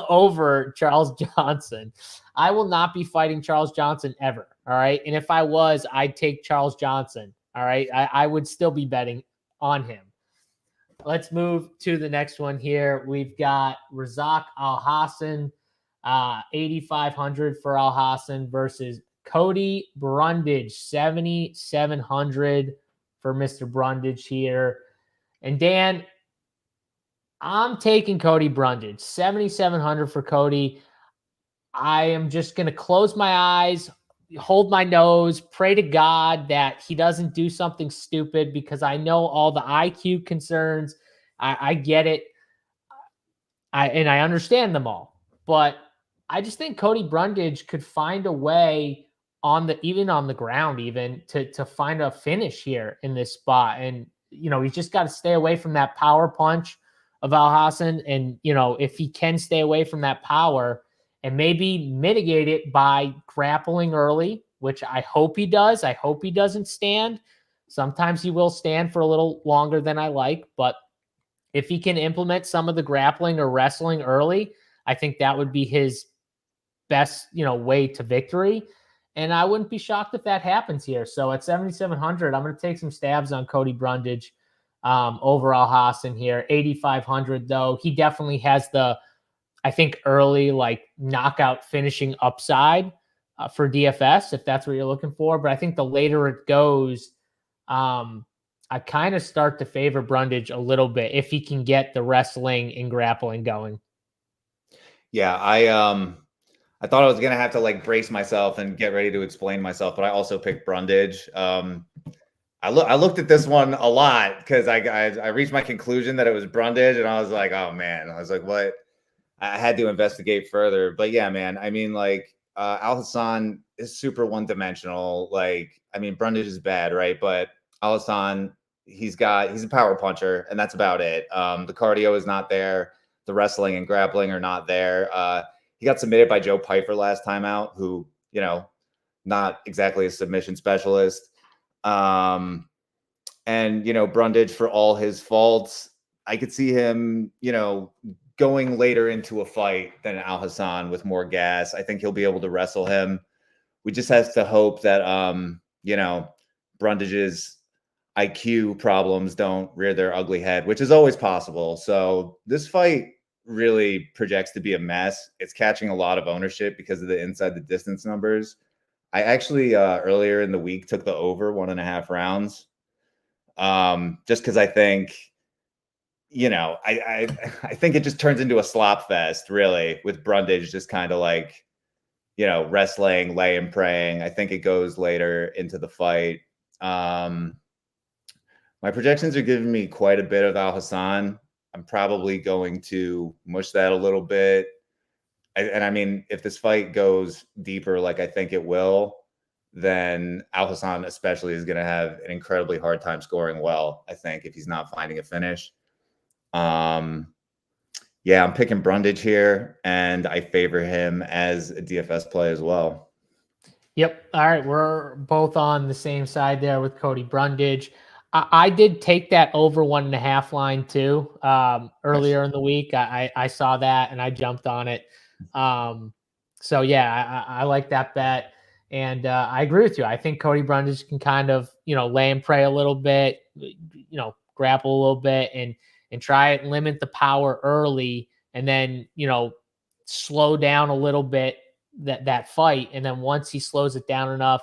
[SPEAKER 1] over Charles Johnson. I will not be fighting Charles Johnson ever. All right. And if I was, I'd take Charles Johnson. All right. I would still be betting on him. Let's move to the next one here. We've got Razak Alhassen 8,500 for Alhassen versus Cody Brundage, 7,700 for Mr. Brundage here. And Dan, I'm taking Cody Brundage, 7,700 for Cody. I am just going to close my eyes, hold my nose, pray to God that he doesn't do something stupid, because I know all the IQ concerns. I get it. And I understand them all, but I just think Cody Brundage could find a way even on the ground, even to find a finish here in this spot. And, he's just got to stay away from that power punch of Alhassen. And, if he can stay away from that power and maybe mitigate it by grappling early, which I hope he does. I hope he doesn't stand. Sometimes he will stand for a little longer than I like, but if he can implement some of the grappling or wrestling early, I think that would be his best, way to victory. And I wouldn't be shocked if that happens here. So at 7,700, I'm going to take some stabs on Cody Brundage over Alhassen here. 8,500 though. He definitely has I think early knockout finishing upside for DFS, if that's what you're looking for. But I think the later it goes, I kind of start to favor Brundage a little bit if he can get the wrestling and grappling going.
[SPEAKER 2] Yeah, I thought I was gonna have to brace myself and get ready to explain myself, but I also picked Brundage. I looked at this one a lot because I reached my conclusion that it was Brundage, and I was like, oh man, I was like, what? I had to investigate further. But yeah, man, I mean, Alhassen is super one-dimensional. Brundage is bad, right? But Alhassen, he's a power puncher, and that's about it. The cardio is not there. The wrestling and grappling are not there. He got submitted by Joe Pyfer last time out, who, not exactly a submission specialist. And, Brundage, for all his faults, I could see him, going later into a fight than Alhassen with more gas. I think he'll be able to wrestle him. We just have to hope that, Brundage's IQ problems don't rear their ugly head, which is always possible. So this fight really projects to be a mess. It's catching a lot of ownership because of the inside the distance numbers. I actually earlier in the week took the over 1.5 rounds, just because I think, I think it just turns into a slop fest, really, with Brundage just kind of wrestling, laying, praying. I think it goes later into the fight. My projections are giving me quite a bit of Alhassen. I'm probably going to mush that a little bit. If this fight goes deeper, like I think it will, then Alhassen especially is going to have an incredibly hard time scoring well, I think, if he's not finding a finish. Yeah, I'm picking Brundage here, and I favor him as a DFS play as well.
[SPEAKER 1] Yep. All right. We're both on the same side there with Cody Brundage. I did take that over 1.5 line too. Earlier in the week, I saw that and I jumped on it. So yeah, I like that bet. And I agree with you. I think Cody Brundage can kind of, lay and pray a little bit, grapple a little bit and try and limit the power early, and then, slow down a little bit that fight. And then once he slows it down enough,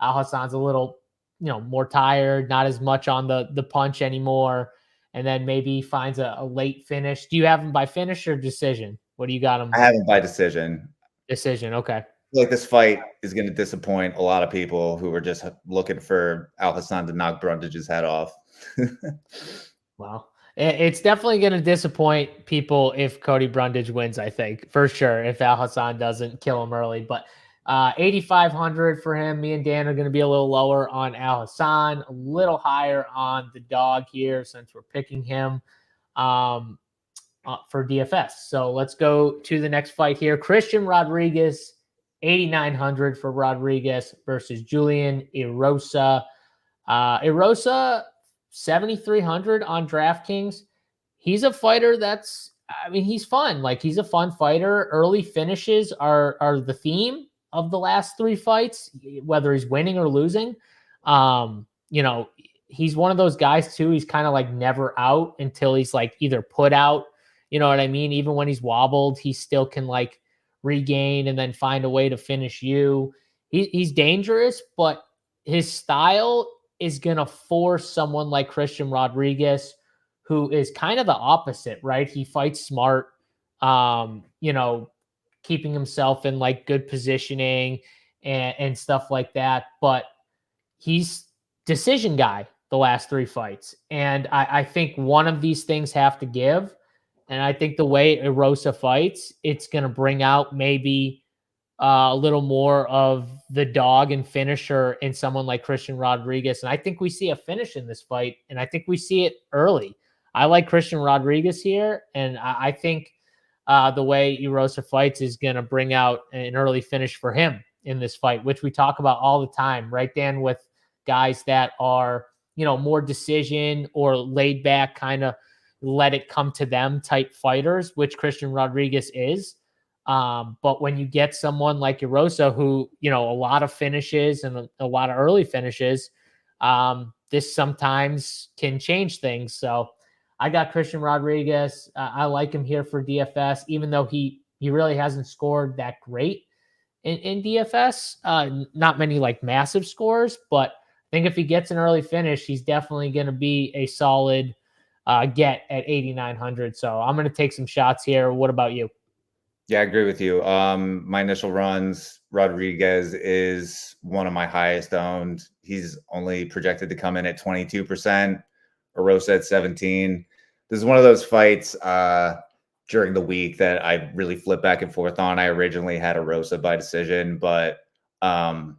[SPEAKER 1] Alhassan's a little, more tired, not as much on the punch anymore. And then maybe finds a late finish. Do you have him by finish or decision? What do you got him?
[SPEAKER 2] I have him by decision.
[SPEAKER 1] Decision. Okay.
[SPEAKER 2] This fight is going to disappoint a lot of people who are just looking for Alhassen to knock Brundage's head off.
[SPEAKER 1] Well, it's definitely going to disappoint people if Cody Brundage wins, I think, for sure, if Alhassen doesn't kill him early. But 8,500 for him. Me and Dan are going to be a little lower on Alhassen, a little higher on the dog here since we're picking him for DFS. So let's go to the next fight here. Christian Rodriguez, 8,900 for Rodriguez versus Julian Iosa. Iosa, 7,300 on DraftKings. He's a fighter he's fun. He's a fun fighter. Early finishes are the theme of the last 3 fights, whether he's winning or losing. He's one of those guys too. He's kind of never out until he's either put out, you know what I mean? Even when he's wobbled, he still can regain and then find a way to finish you. He's dangerous, but his style is going to force someone like Christian Rodriguez, who is kind of the opposite, right? He fights smart, keeping himself in like good positioning and stuff like that. But he's decision guy the last 3 fights. And I think one of these things have to give. And I think the way Iosa fights, it's going to bring out maybe a little more of the dog and finisher in someone like Christian Rodriguez. And I think we see a finish in this fight. And I think we see it early. I like Christian Rodriguez here. And I think the way Iosa fights is going to bring out an early finish for him in this fight, which we talk about all the time, right, Dan, with guys that are, more decision or laid back, kind of let it come to them type fighters, which Christian Rodriguez is. But when you get someone like Iosa, who, a lot of finishes and a lot of early finishes, this sometimes can change things. So I got Christian Rodriguez. I like him here for DFS, even though he really hasn't scored that great in DFS. Not many like massive scores, but I think if he gets an early finish, he's definitely going to be a solid get at 8,900. So I'm going to take some shots here. What about you?
[SPEAKER 2] Yeah, I agree with you. My initial runs, Rodriguez is one of my highest owned. He's only projected to come in at 22%, Iosa at 17. This is one of those fights during the week that I really flip back and forth on. I originally had Iosa by decision, but the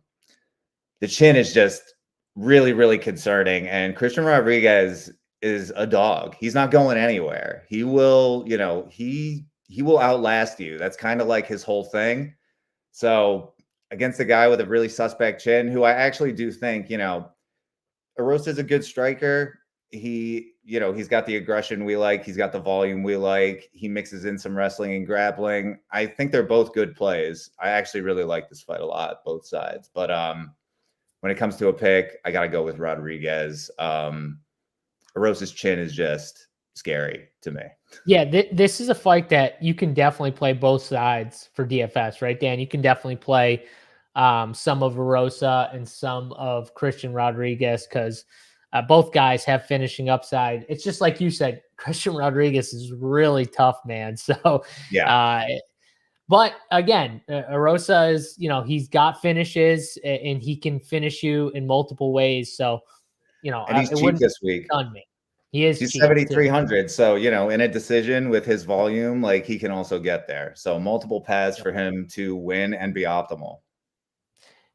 [SPEAKER 2] chin is just really, really concerning. And Christian Rodriguez is a dog. He's not going anywhere. He will, he will outlast you. That's kind of like his whole thing. So against a guy with a really suspect chin, who I actually do think, Iosa is a good striker. He's got the aggression we like. He's got the volume we like. He mixes in some wrestling and grappling. I think they're both good plays. I actually really like this fight a lot, both sides. But when it comes to a pick, I got to go with Rodriguez. Iosa's chin is just scary to me.
[SPEAKER 1] Yeah, this is a fight that you can definitely play both sides for DFS, right, Dan? You can definitely play some of Iosa and some of Christian Rodriguez because both guys have finishing upside. It's just like you said, Christian Rodriguez is really tough, man. So,
[SPEAKER 2] yeah.
[SPEAKER 1] But again, Iosa is, he's got finishes and he can finish you in multiple ways. So,
[SPEAKER 2] and he's cheap this week.
[SPEAKER 1] Stun me. He's
[SPEAKER 2] 7,300. So, in a decision with his volume, like he can also get there. So multiple paths for him to win and be optimal.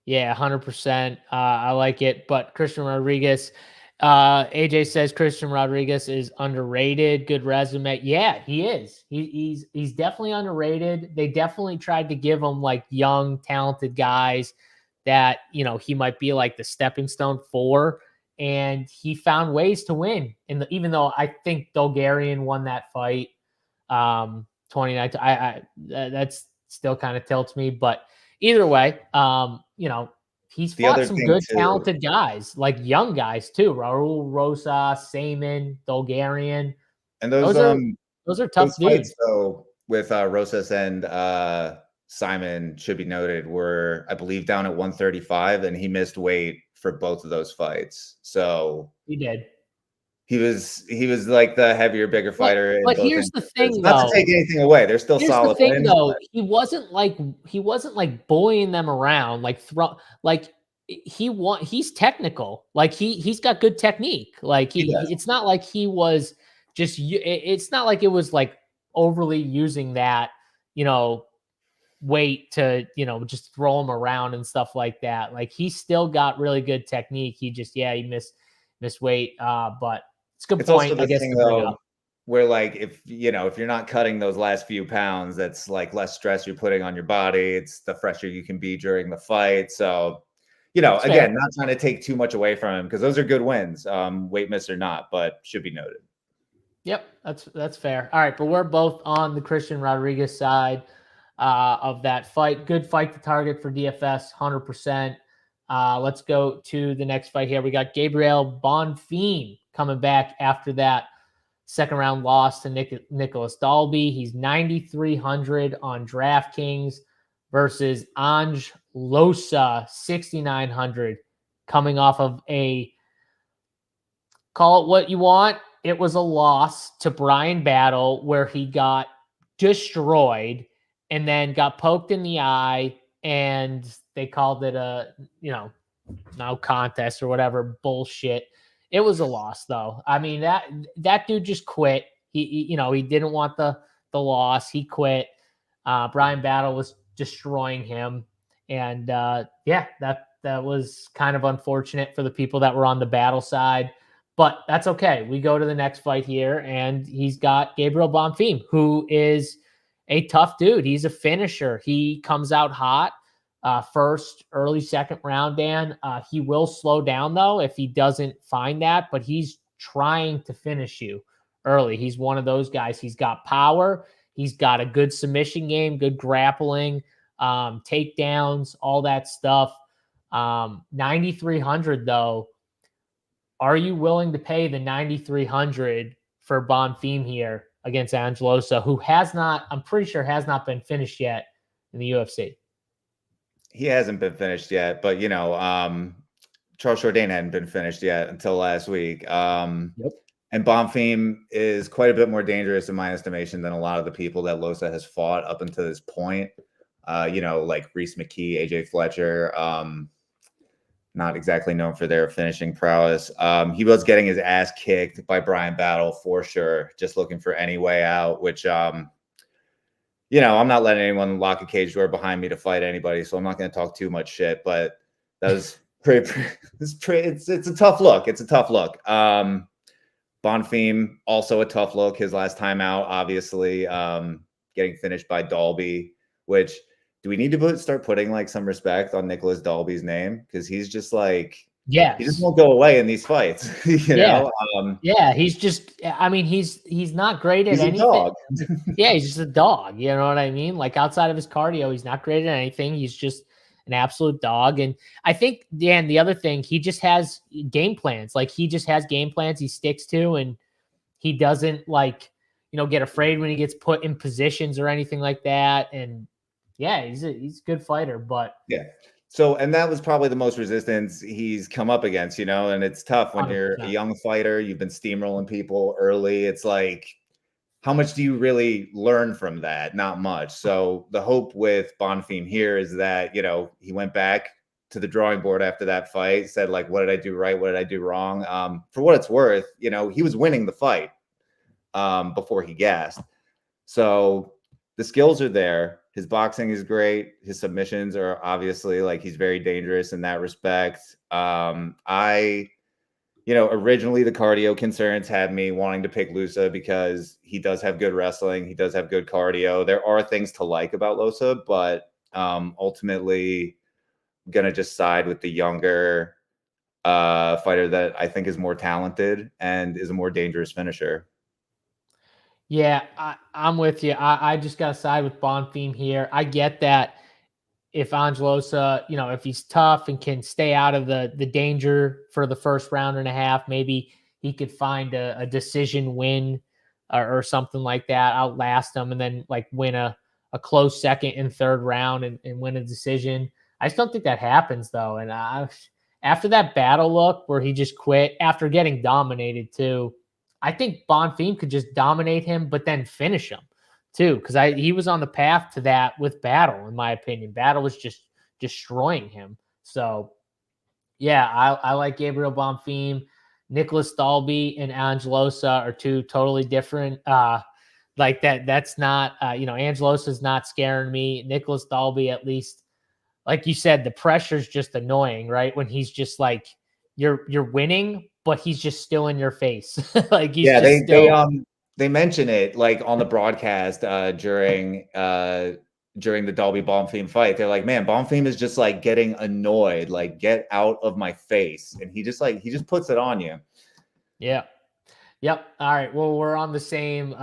[SPEAKER 1] Yeah, 100%. I like it. But Christian Rodriguez, AJ says Christian Rodriguez is underrated. Good resume. Yeah, he is. He's definitely underrated. They definitely tried to give him like young, talented guys that, he might be like the stepping stone for. And he found ways to win. Even though I think Bulgarian won that fight 29. That's still kind of tilts me. But either way, he's fought some good, talented guys, like young guys too. Raul, Rosa, Saman, Bulgarian.
[SPEAKER 2] And those
[SPEAKER 1] are tough dudes.
[SPEAKER 2] So with Rosas and Simon, should be noted, were, I believe, down at 135, and he missed weight for both of those fights. So
[SPEAKER 1] he did.
[SPEAKER 2] He was like the heavier, bigger fighter.
[SPEAKER 1] But here's the thing,
[SPEAKER 2] not to take anything away. They're still solid.
[SPEAKER 1] Here's the thing, though. He wasn't like bullying them around, he's technical. Like he's got good technique. Like it's not like he was just. It's not like it was like overly using that, weight to, just throw him around and stuff like that. Like he still got really good technique. He just, he missed weight. But it's a good point, I guess, to bring up.
[SPEAKER 2] Where like, if you're not cutting those last few pounds, that's like less stress you're putting on your body. It's the fresher you can be during the fight. So, that's again, not trying to take too much away from him because those are good wins, weight miss or not, but should be noted.
[SPEAKER 1] Yep, that's fair. All right, but we're both on the Christian Rodriguez side of that fight. Good fight to target for DFS, 100%. Let's go to the next fight here. We got Gabriel Bonfim coming back after that second round loss to Nicholas Dalby. He's 9,300 on DraftKings versus Ange Losa, 6,900, coming off of a, call it what you want, it was a loss to Brian Battle where he got destroyed and then got poked in the eye, and they called it a, no contest or whatever bullshit. It was a loss though. I mean, that dude just quit. He didn't want the loss. He quit. Brian Battle was destroying him. And that was kind of unfortunate for the people that were on the Battle side, but that's okay. We go to the next fight here, and he's got Gabriel Bonfim, who is a tough dude. He's a finisher. He comes out hot. First, early second round, Dan. He will slow down, though, if he doesn't find that, but he's trying to finish you early. He's one of those guys. He's got power. He's got a good submission game, good grappling, takedowns, all that stuff. 9,300, though. Are you willing to pay the 9,300 for Bonfim here against Ange Losa, who I'm pretty sure has not been finished yet in the UFC?
[SPEAKER 2] He hasn't been finished yet, but Charles Jourdain hadn't been finished yet until last week.
[SPEAKER 1] Yep.
[SPEAKER 2] And Bonfim is quite a bit more dangerous in my estimation than a lot of the people that Losa has fought up until this point. Like Reese McKee, AJ Fletcher, not exactly known for their finishing prowess. He was getting his ass kicked by Brian Battle for sure, just looking for any way out, which I'm not letting anyone lock a cage door behind me to fight anybody, so I'm not going to talk too much shit. But that was it's a tough look. It's a tough look. Bonfim, also a tough look. His last time out, obviously, getting finished by Dalby. Which, do we need to start putting like some respect on Nicholas Dalby's name? Because he's just like,
[SPEAKER 1] yeah,
[SPEAKER 2] he just won't go away in these fights. you know?
[SPEAKER 1] He's just, I mean, he's not great at anything.
[SPEAKER 2] Dog.
[SPEAKER 1] Yeah, he's just a dog. You know what I mean? Like, outside of his cardio, he's not great at anything. He's just an absolute dog. And I think, Dan, the other thing, he just has game plans. Like, he just has game plans he sticks to, and he doesn't get afraid when he gets put in positions or anything like that. And yeah, he's a good fighter, but
[SPEAKER 2] yeah. So, and that was probably the most resistance he's come up against, and it's tough when 100%. You're a young fighter, you've been steamrolling people early. It's like, how much do you really learn from that? Not much. So the hope with Bonfim here is that, he went back to the drawing board after that fight, said like, what did I do right? What did I do wrong? For what it's worth, he was winning the fight before he gassed. So the skills are there. His boxing is great. His submissions are obviously he's very dangerous in that respect. Originally the cardio concerns had me wanting to pick Losa because he does have good wrestling. He does have good cardio. There are things to like about Losa, but ultimately I'm going to just side with the younger fighter that I think is more talented and is a more dangerous finisher.
[SPEAKER 1] Yeah, I'm with you. I just got to side with Bonfim here. I get that if Ange Losa, if he's tough and can stay out of the danger for the first round and a half, maybe he could find a decision win or something like that, outlast him, and then win a close second and third round and win a decision. I just don't think that happens, though. And after that Battle look where he just quit after getting dominated too, I think Bonfim could just dominate him, but then finish him too. Because he was on the path to that with Battle, in my opinion. Battle was just destroying him. So, yeah, I like Gabriel Bonfim. Nicholas Dalby and Ange Losa are two totally different. That's not, Ange Losa's not scaring me. Nicholas Dalby, at least, like you said, the pressure's just annoying, right? When he's just like, you're winning, but he's just still in your face.
[SPEAKER 2] They mention it on the broadcast during the Dalby Bonfim fight. They're like, man, Bonfim is just getting annoyed, get out of my face, and he just puts it on you.
[SPEAKER 1] Yeah. Yep. All right. Well, we're on the same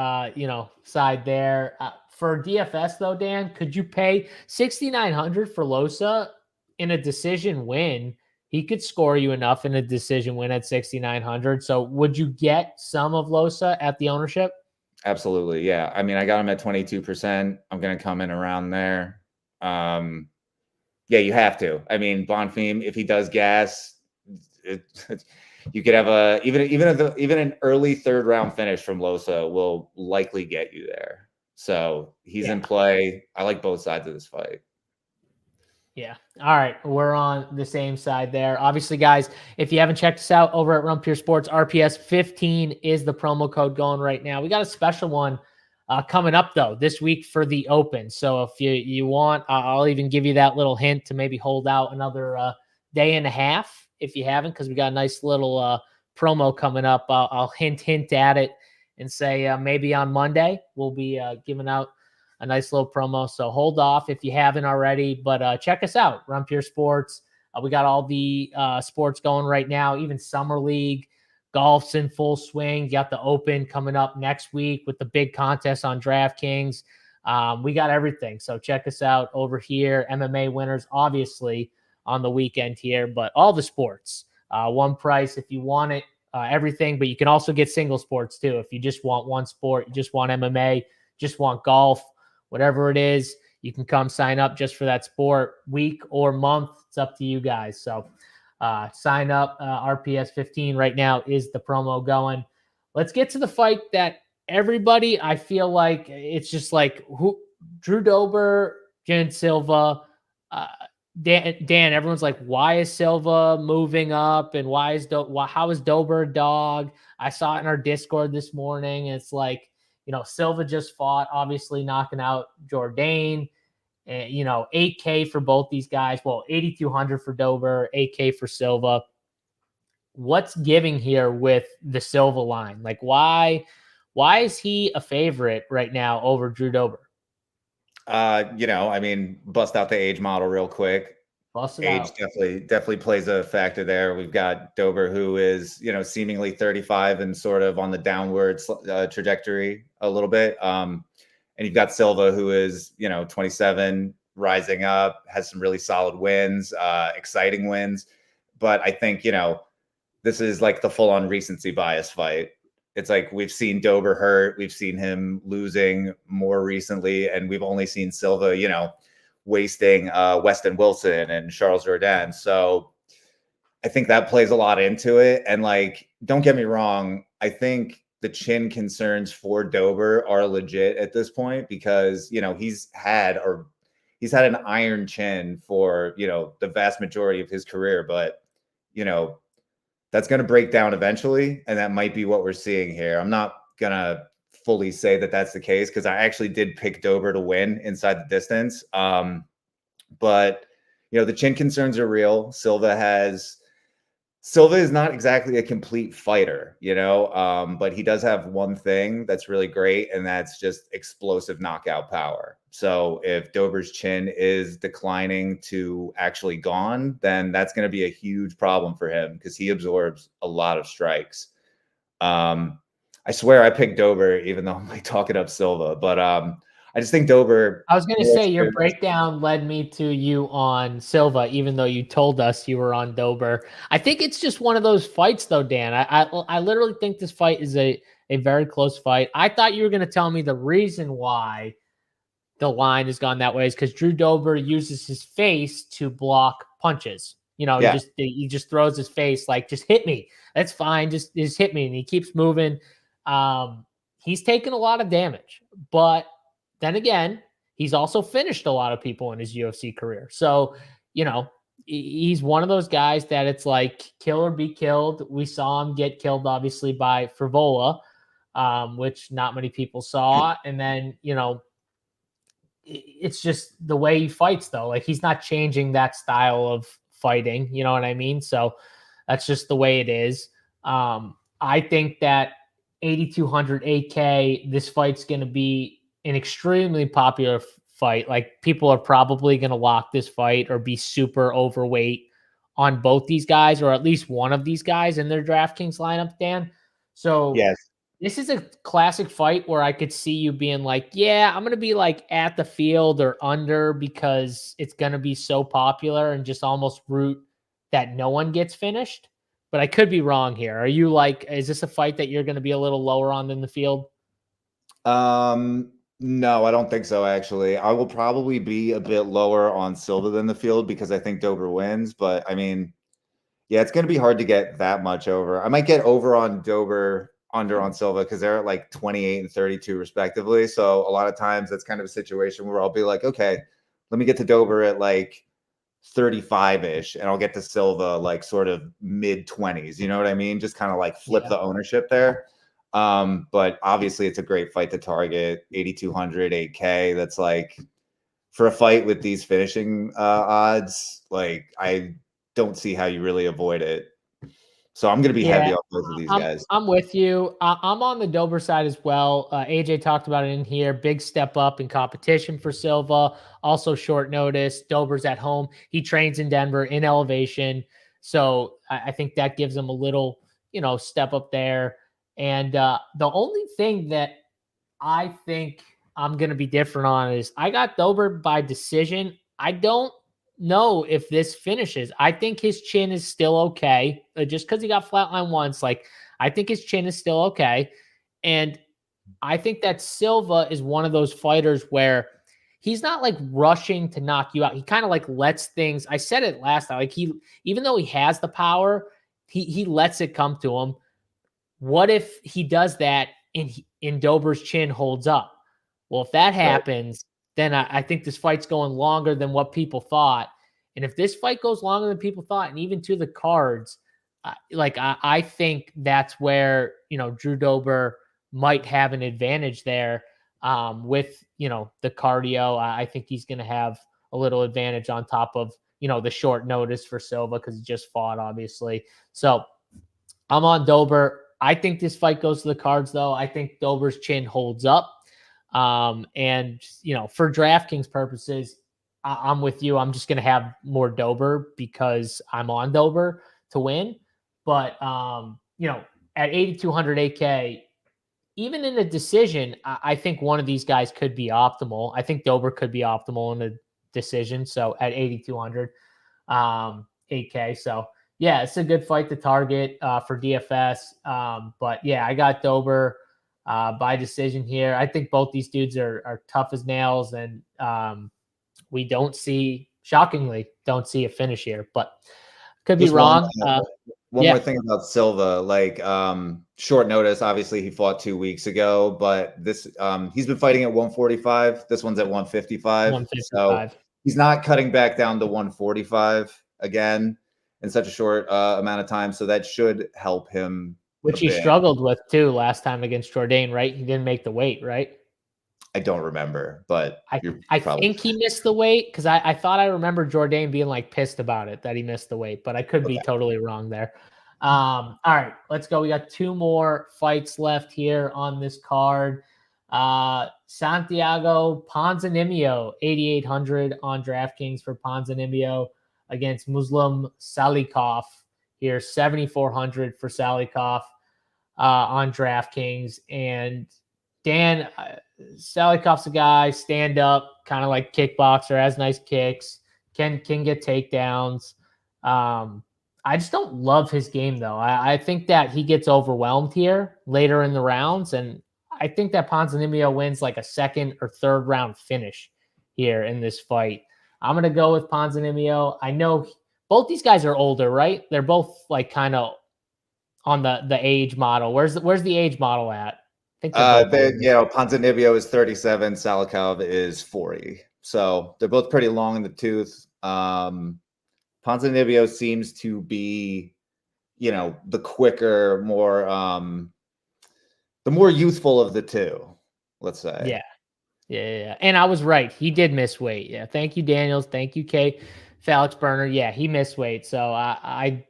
[SPEAKER 1] side there. For DFS though, Dan, could you pay 6,900 for Losa in a decision win? he could score you enough in a decision win at 6,900. So would you get some of Losa at the ownership?
[SPEAKER 2] Absolutely. Yeah. I mean, I got him at 22%. I'm going to come in around there. Yeah, you have to. I mean, Bonfim, if he does gas, you could have even an early third round finish from Losa will likely get you there. So he's in play. I like both sides of this fight.
[SPEAKER 1] Yeah. All right. We're on the same side there. Obviously, guys, if you haven't checked us out over at Rumpier Sports, RPS 15 is the promo code going right now. We got a special one coming up, though, this week for the Open. So if you want, I'll even give you that little hint to maybe hold out another day and a half if you haven't, because we got a nice little promo coming up. I'll hint at it and say maybe on Monday we'll be giving out a nice little promo. So hold off if you haven't already, but check us out, Rumpier Sports. We got all the sports going right now, even Summer League, golf's in full swing. You got the Open coming up next week with the big contest on DraftKings. We got everything. So check us out over here. MMA winners, obviously, on the weekend here, but all the sports. One price if you want it, everything, but you can also get single sports too. If you just want one sport, you just want MMA, just want golf, whatever it is, you can come sign up just for that sport, week or month. It's up to you guys. So sign up. RPS 15 right now is the promo going. Let's get to the fight that everybody, I feel like it's just like Drew Dober, Jen Silva, Dan, everyone's like, why is Silva moving up? And how is Dober a dog? I saw it in our Discord this morning. And it's like, Silva just fought, obviously knocking out Jourdain. 8K for both these guys. Well, 8,200 for Dober, 8K for Silva. What's giving here with the Silva line? Like, why is he a favorite right now over Drew Dober?
[SPEAKER 2] I mean, bust out the age model real quick. Age definitely plays a factor there. We've got Dober, who is, seemingly 35 and sort of on the downward trajectory a little bit. And you've got Silva, who is, 27, rising up, has some really solid wins, exciting wins. But I think, this is like the full-on recency bias fight. It's like we've seen Dober hurt. We've seen him losing more recently. And we've only seen Silva, wasting Weston Wilson and Charles Jourdain. So I think that plays a lot into it. And don't get me wrong, I think the chin concerns for Dober are legit at this point because, he's had an iron chin for, the vast majority of his career, but, that's going to break down eventually. And that might be what we're seeing here. I'm not going to fully say that that's the case because I actually did pick Dober to win inside the distance. But, the chin concerns are real. Silva is not exactly a complete fighter, but he does have one thing that's really great, and that's just explosive knockout power. So if Dober's chin is declining to actually gone, then that's going to be a huge problem for him because he absorbs a lot of strikes. I swear I picked Dober, even though I'm talking up Silva, but I just think Dober.
[SPEAKER 1] I was going to say your breakdown led me to you on Silva, even though you told us you were on Dober. I think it's just one of those fights, though, Dan. I literally think this fight is a very close fight. I thought you were going to tell me the reason why the line has gone that way is because Drew Dober uses his face to block punches. He just throws his face like, just hit me. That's fine. Just hit me. And he keeps moving. He's taken a lot of damage, but then again, he's also finished a lot of people in his UFC career. So, he's one of those guys that it's like kill or be killed. We saw him get killed, obviously, by Frivola, which not many people saw. And then, it's just the way he fights, though. Like, he's not changing that style of fighting. You know what I mean? So that's just the way it is. I think that 8,200 8K, this fight's going to be an extremely popular fight. Like, people are probably going to lock this fight or be super overweight on both these guys, or at least one of these guys in their DraftKings lineup, Dan. So
[SPEAKER 2] yes,
[SPEAKER 1] this is a classic fight where I could see you being like, yeah, I'm going to be like at the field or under because it's going to be so popular, and just almost root that no one gets finished, but I could be wrong here. Are you like, is this a fight that you're going to be a little lower on than the field?
[SPEAKER 2] No, I don't think so, actually. I will probably be a bit lower on Silva than the field because I think Dober wins. But I mean, yeah, it's going to be hard to get that much over. I might get over on Dober, under on Silva because they're at like 28 and 32 respectively. So a lot of times that's kind of a situation where I'll be like, okay, let me get to Dober at like 35-ish and I'll get to Silva like sort of mid 20s. You know what I mean? Just kind of like flip the ownership there. But obviously it's a great fight to target. 8,200, 8K. That's like, for a fight with these finishing odds, like I don't see how you really avoid it. So I'm going to be heavy on both of these guys.
[SPEAKER 1] I'm with you. I'm on the Dober side as well. AJ talked about it in here. Big step up in competition for Silva. Also short notice. Dober's at home. He trains in Denver in elevation. So I think that gives him a little, step up there. And the only thing that I think I'm going to be different on is I got Dober by decision. I don't know if this finishes. I think his chin is still okay. Just because he got flatline once, like I think his chin is still okay. And I think that Silva is one of those fighters where he's not like rushing to knock you out. He kind of like lets things. I said it last time. Like even though he has the power, he lets it come to him. What if he does that in Dober's chin holds up? Well, if that happens, then I think this fight's going longer than what people thought. And if this fight goes longer than people thought, and even to the cards, I think that's where, Drew Dober might have an advantage there with, the cardio. I think he's going to have a little advantage on top of, the short notice for Silva because he just fought, obviously. So I'm on Dober. I think this fight goes to the cards, though. I think Dober's chin holds up. And, for DraftKings purposes, I'm with you. I'm just going to have more Dober because I'm on Dober to win. But, at 8,200 AK, even in a decision, I think one of these guys could be optimal. I think Dober could be optimal in a decision. So at 8,200 AK. So, yeah, it's a good fight to target for DFS. But, yeah, I got Dober by decision here. I think both these dudes are tough as nails, and we shockingly don't see a finish here, but could be wrong.
[SPEAKER 2] One more thing about Silva, like short notice, obviously he fought 2 weeks ago, but this he's been fighting at 145. This one's at 155.
[SPEAKER 1] 155.
[SPEAKER 2] So he's not cutting back down to 145 again in such a short amount of time. So that should help him.
[SPEAKER 1] Which he struggled with too last time against Jourdain, right? He didn't make the weight, right?
[SPEAKER 2] I don't remember, but
[SPEAKER 1] I think he missed the weight because I thought I remember Jourdain being like pissed about it that he missed the weight, but I could be totally wrong there. All right, let's go. We got 2 more fights left here on this card. Santiago Ponzanibio, 8,800 on DraftKings for Ponzanibio against Muslim Salikov here, 7,400 for Salikov on DraftKings. And Dan, Salikov's a guy, stand up, kind of like kickboxer, has nice kicks, can get takedowns. I just don't love his game, though. I think that he gets overwhelmed here later in the rounds, and I think that Ponzanibio wins like a second or third round finish here in this fight. I'm going to go with Ponzanibio. I know both these guys are older, right? They're both like kind of on the age model. Where's the age model at? I think
[SPEAKER 2] Ponzanibio is 37, Salikov is 40. So they're both pretty long in the tooth. Ponzanibio seems to be, the quicker, the more youthful of the two, let's say.
[SPEAKER 1] Yeah. And I was right. He did miss weight. Yeah. Thank you, Daniels. Thank you, Kay. Felix Burner. Yeah, he missed weight. So I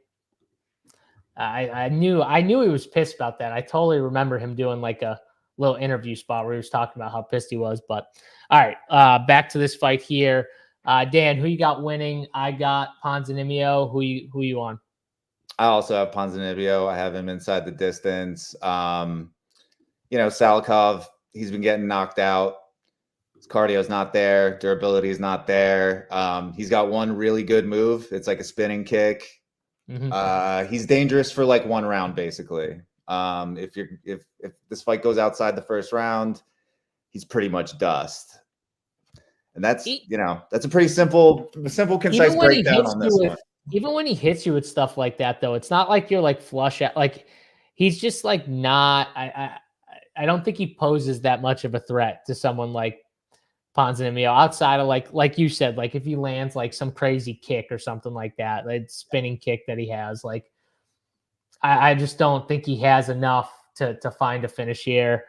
[SPEAKER 1] knew he was pissed about that. I totally remember him doing like a little interview spot where he was talking about how pissed he was. But all right, back to this fight here. Dan, who you got winning? I got Ponzanibio. Who you on?
[SPEAKER 2] I also have Ponzanibio. I have him inside the distance. Salikov, he's been getting knocked out. His cardio is not there. Durability is not there. He's got one really good move. It's like a spinning kick. He's dangerous for like 1 round, basically. If this fight goes outside the first round, he's pretty much dust. And that's that's a pretty simple, concise breakdown on this one.
[SPEAKER 1] Even when he hits you with stuff like that, though, it's not like you're like flush out. Like he's just like not. I don't think he poses that much of a threat to someone like Ponzanibio outside of like you said, like if he lands like some crazy kick or something like that, like spinning kick that he has, like I just don't think he has enough to find a finish here.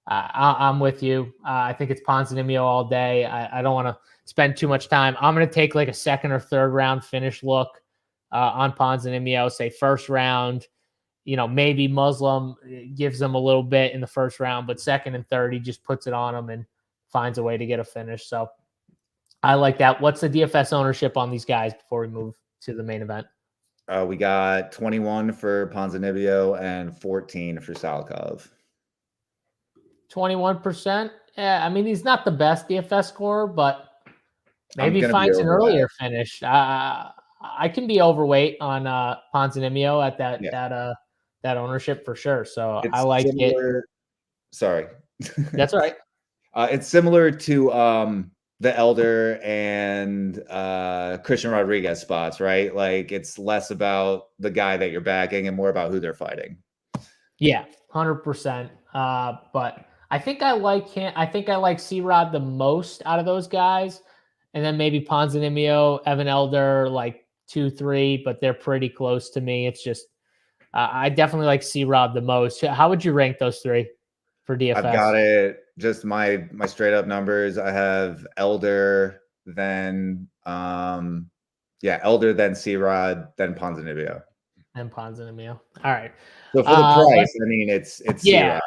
[SPEAKER 1] I'm with you. I think it's Ponzanibio all day. I don't want to spend too much time. I'm going to take like a second or third round finish look on Ponzanibio, say first round. Maybe Muslim gives them a little bit in the first round, but second and third, he just puts it on them and finds a way to get a finish. So I like that. What's the DFS ownership on these guys before we move to the main event?
[SPEAKER 2] We got 21 for Ponzanibio and 14 for Salikov.
[SPEAKER 1] 21%. Yeah, I mean, he's not the best DFS scorer, but maybe he finds an earlier finish. I can be overweight on Ponzanibio at that ownership for sure. So I like it.
[SPEAKER 2] Sorry.
[SPEAKER 1] That's all right.
[SPEAKER 2] It's similar to the Elder and Christian Rodriguez spots, right? Like it's less about the guy that you're backing and more about who they're fighting.
[SPEAKER 1] Yeah, 100%. But I think I like him. I think I like C-Rod the most out of those guys. And then maybe Ponzanibio, Evan Elder, like 2, 3, but they're pretty close to me. It's just, I definitely like C-Rod the most. How would you rank those 3 for DFS?
[SPEAKER 2] I've got it. Just my straight up numbers. I have Elder, then Elder, then C-Rod, then Ponzanibio.
[SPEAKER 1] And Ponzanibio. All right.
[SPEAKER 2] So for the price, I mean, it's C-Rod.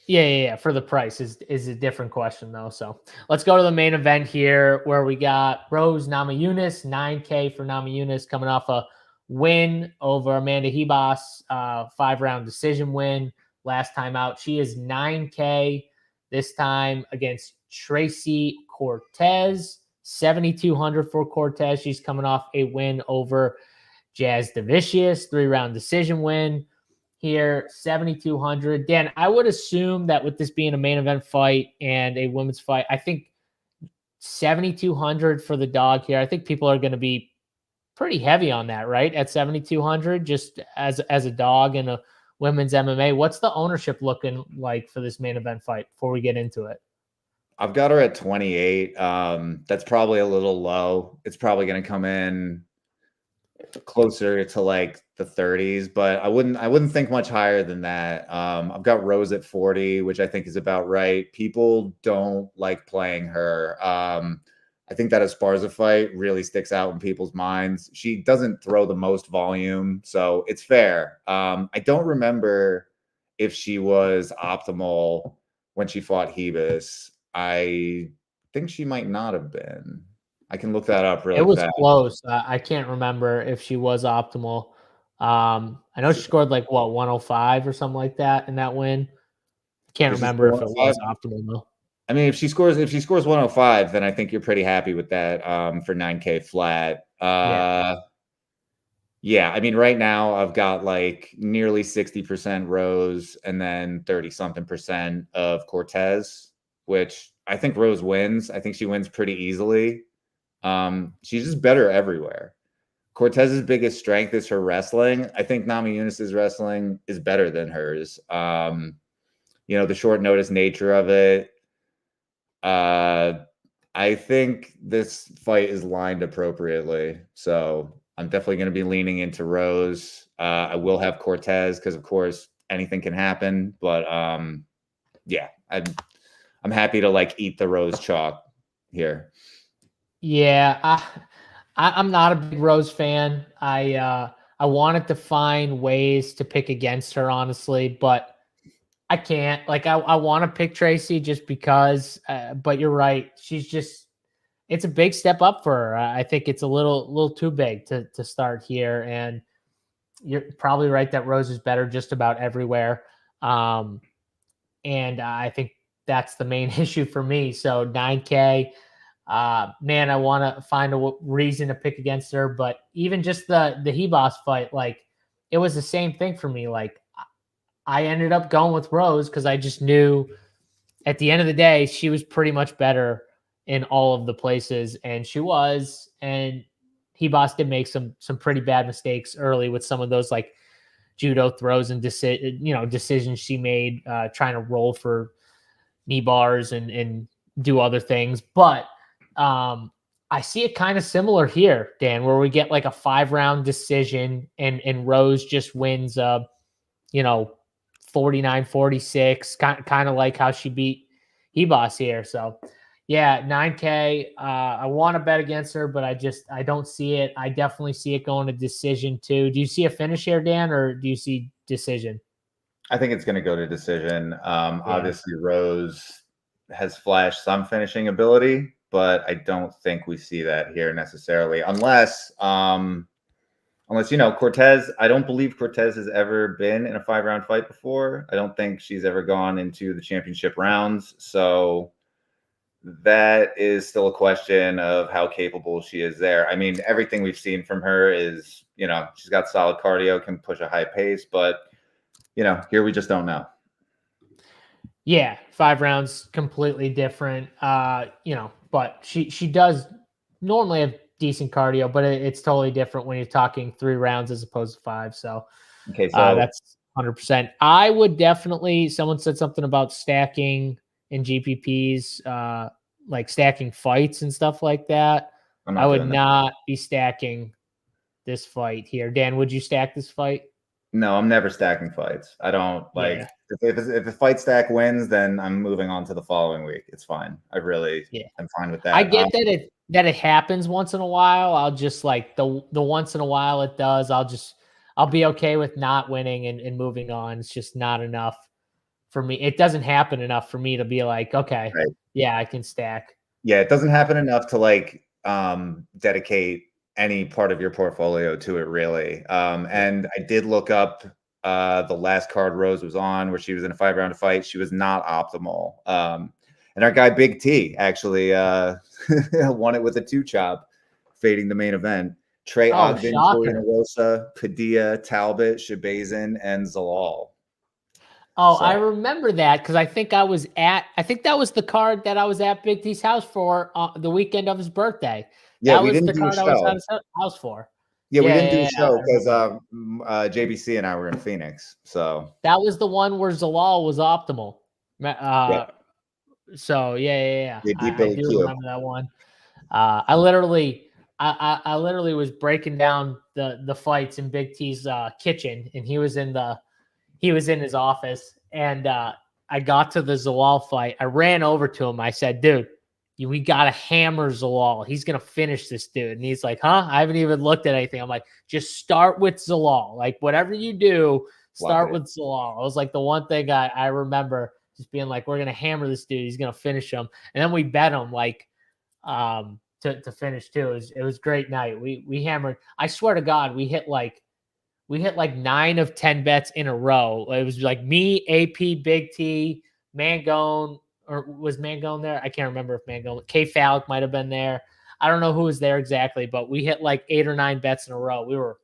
[SPEAKER 1] Yeah. For the price is a different question though. So let's go to the main event here where we got Rose Namajunas, $9K for Namajunas coming off a win over Amanda Ribas, 5-round decision win last time out. She is $9K this time against Tracy Cortez, $7,200 for Cortez. She's coming off a win over Jazz Davicius, 3-round decision win. Here, 7,200. Dan, I would assume that with this being a main event fight and a women's fight, I think 7,200 for the dog here. I think people are going to be pretty heavy on that, right? At 7,200, just as a dog in a women's MMA. What's the ownership looking like for this main event fight before we get into it?
[SPEAKER 2] I've got her at 28. That's probably a little low. It's probably going to come in closer to like the 30s, but I wouldn't think much higher than that. I've got Rose at 40, which I think is about right. People don't like playing her. I think that Esparza fight really sticks out in people's minds. She doesn't throw the most volume, so it's fair. I don't remember if she was optimal when she fought Ribas. I think she might not have been. I can look that up really fast.
[SPEAKER 1] It was close. I can't remember if she was optimal. I know she scored like 105 or something like that in that win. Can't remember if it was optimal though.
[SPEAKER 2] I mean, if she scores 105, then I think you're pretty happy with that for 9K flat. Yeah, I mean, right now I've got like nearly 60% Rose and then 30-something% of Cortez, which I think Rose wins. I think she wins pretty easily. She's just better everywhere. Cortez's biggest strength is her wrestling. I think Namajunas' wrestling is better than hers. The short notice nature of it. I think this fight is lined appropriately. So I'm definitely going to be leaning into Rose. I will have Cortez because, of course, anything can happen. But I'm happy to like eat the Rose chalk here.
[SPEAKER 1] Yeah, I'm not a big Rose fan. I wanted to find ways to pick against her, honestly, but I can't. Like, I want to pick Tracy just because, but you're right. It's a big step up for her. I think it's a little too big to start here, and you're probably right that Rose is better just about everywhere. And I think that's the main issue for me. So 9K. Man, I want to find a reason to pick against her. But even just the Hebos fight, like it was the same thing for me. Like I ended up going with Rose because I just knew at the end of the day, she was pretty much better in all of the places, and she was. And Hebos did make some pretty bad mistakes early with some of those like judo throws and decisions she made, trying to roll for knee bars and do other things. But I see it kind of similar here, Dan, where we get like a 5-round decision and Rose just wins 49-46, kind of like how she beat Hebos here. So yeah, 9K. I want to bet against her, but I don't see it. I definitely see it going to decision too. Do you see a finish here, Dan, or do you see decision?
[SPEAKER 2] I think it's going to go to decision. Obviously, Rose has flashed some finishing ability, but I don't think we see that here necessarily, unless Cortez. I don't believe Cortez has ever been in a 5-round fight before. I don't think she's ever gone into the championship rounds. So that is still a question of how capable she is there. I mean, everything we've seen from her is, she's got solid cardio, can push a high pace, but here we just don't know.
[SPEAKER 1] Yeah, 5 rounds, completely different. But she does normally have decent cardio, but it's totally different when you're talking 3 rounds as opposed to 5. So,
[SPEAKER 2] okay, so
[SPEAKER 1] that's 100%. I would definitely. Someone said something about stacking in GPPs, like stacking fights and stuff like that. I would not be stacking this fight here. Dan, would you stack this fight?
[SPEAKER 2] No, I'm never stacking fights. I don't like. Yeah. If the fight stack wins, then I'm moving on to the following week. It's fine. I'm fine with that.
[SPEAKER 1] I get that it happens once in a while. I'll just like the once in a while it does. I'll be okay with not winning and moving on. It's just not enough for me. It doesn't happen enough for me to be like, okay, right. Yeah, I can stack.
[SPEAKER 2] Yeah, it doesn't happen enough to like dedicate any part of your portfolio to it, really. And I did look up the last card Rose was on, where she was in a 5-round fight. She was not optimal. And our guy Big T actually won it with a 2-chop, fading the main event. Trey Ogden, Losa, Padilla, Talbot, Shabazin, and Zalal.
[SPEAKER 1] Oh, so I remember that because I think that was the card that I was at Big T's house for the weekend of his birthday.
[SPEAKER 2] Yeah,
[SPEAKER 1] that was the card I was at his house for.
[SPEAKER 2] Yeah, we didn't do a show because JBC and I were in Phoenix. So
[SPEAKER 1] that was the one where Zalal was optimal. So yeah. I do remember that one. I literally was breaking down the fights in Big T's kitchen, and he was in his office, and I got to the Zalal fight. I ran over to him. I said, dude, we got to hammer Zalal. He's going to finish this dude. And he's like, huh? I haven't even looked at anything. I'm like, just start with Zalal. Like, whatever you do, start with Zalal. It was like the one thing I remember just being like, we're going to hammer this dude. He's going to finish him. And then we bet him like to finish too. It was a great night. We hammered. I swear to God, we hit like 9 of 10 bets in a row. It was like me, AP, Big T, Mangone, or was Mangone there? I can't remember if Mangone, K Falk might have been there. I don't know who was there exactly, but we hit like 8 or 9 bets in a row. We were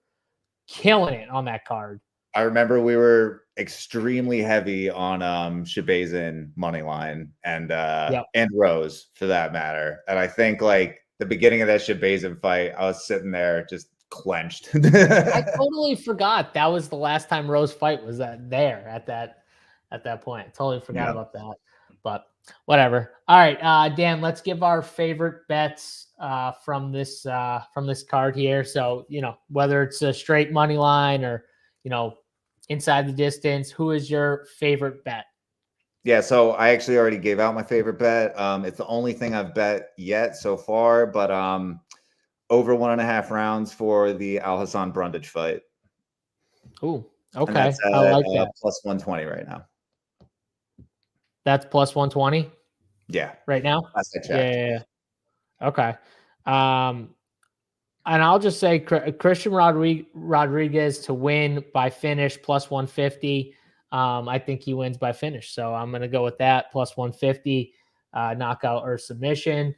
[SPEAKER 1] killing it on that card.
[SPEAKER 2] I remember we were extremely heavy on Shabazin money line and Rose for that matter. And I think like the beginning of that Shabazin fight, I was sitting there just clenched.
[SPEAKER 1] I totally forgot that was the last time Rose fight was at that point. I totally forgot about that. But whatever. All right, Dan, let's give our favorite bets from this card here. So, whether it's a straight money line or, inside the distance, who is your favorite bet?
[SPEAKER 2] Yeah, so I actually already gave out my favorite bet. It's the only thing I've bet yet so far, but over 1.5 rounds for the Alhassen Brundage fight.
[SPEAKER 1] Ooh, okay. I like that.
[SPEAKER 2] Plus 120 right now.
[SPEAKER 1] That's plus 120?
[SPEAKER 2] Yeah.
[SPEAKER 1] Right now?
[SPEAKER 2] Yeah.
[SPEAKER 1] Okay. And I'll just say Christian Rodriguez to win by finish plus 150. I think he wins by finish. So I'm going to go with that plus 150 knockout or submission.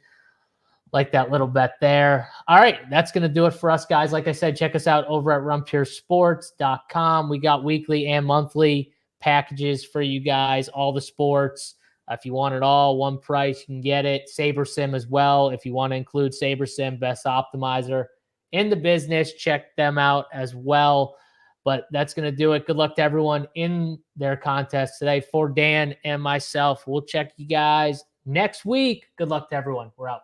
[SPEAKER 1] Like that little bet there. All right, that's going to do it for us, guys. Like I said, check us out over at runpuresports.com. We got weekly and monthly packages for you guys, all the sports. If you want it all, one price, you can get it. SaberSim as well. If you want to include SaberSim, best optimizer in the business, check them out as well. But that's going to do it. Good luck to everyone in their contest today. For Dan and myself, we'll check you guys next week. Good luck to everyone. We're out.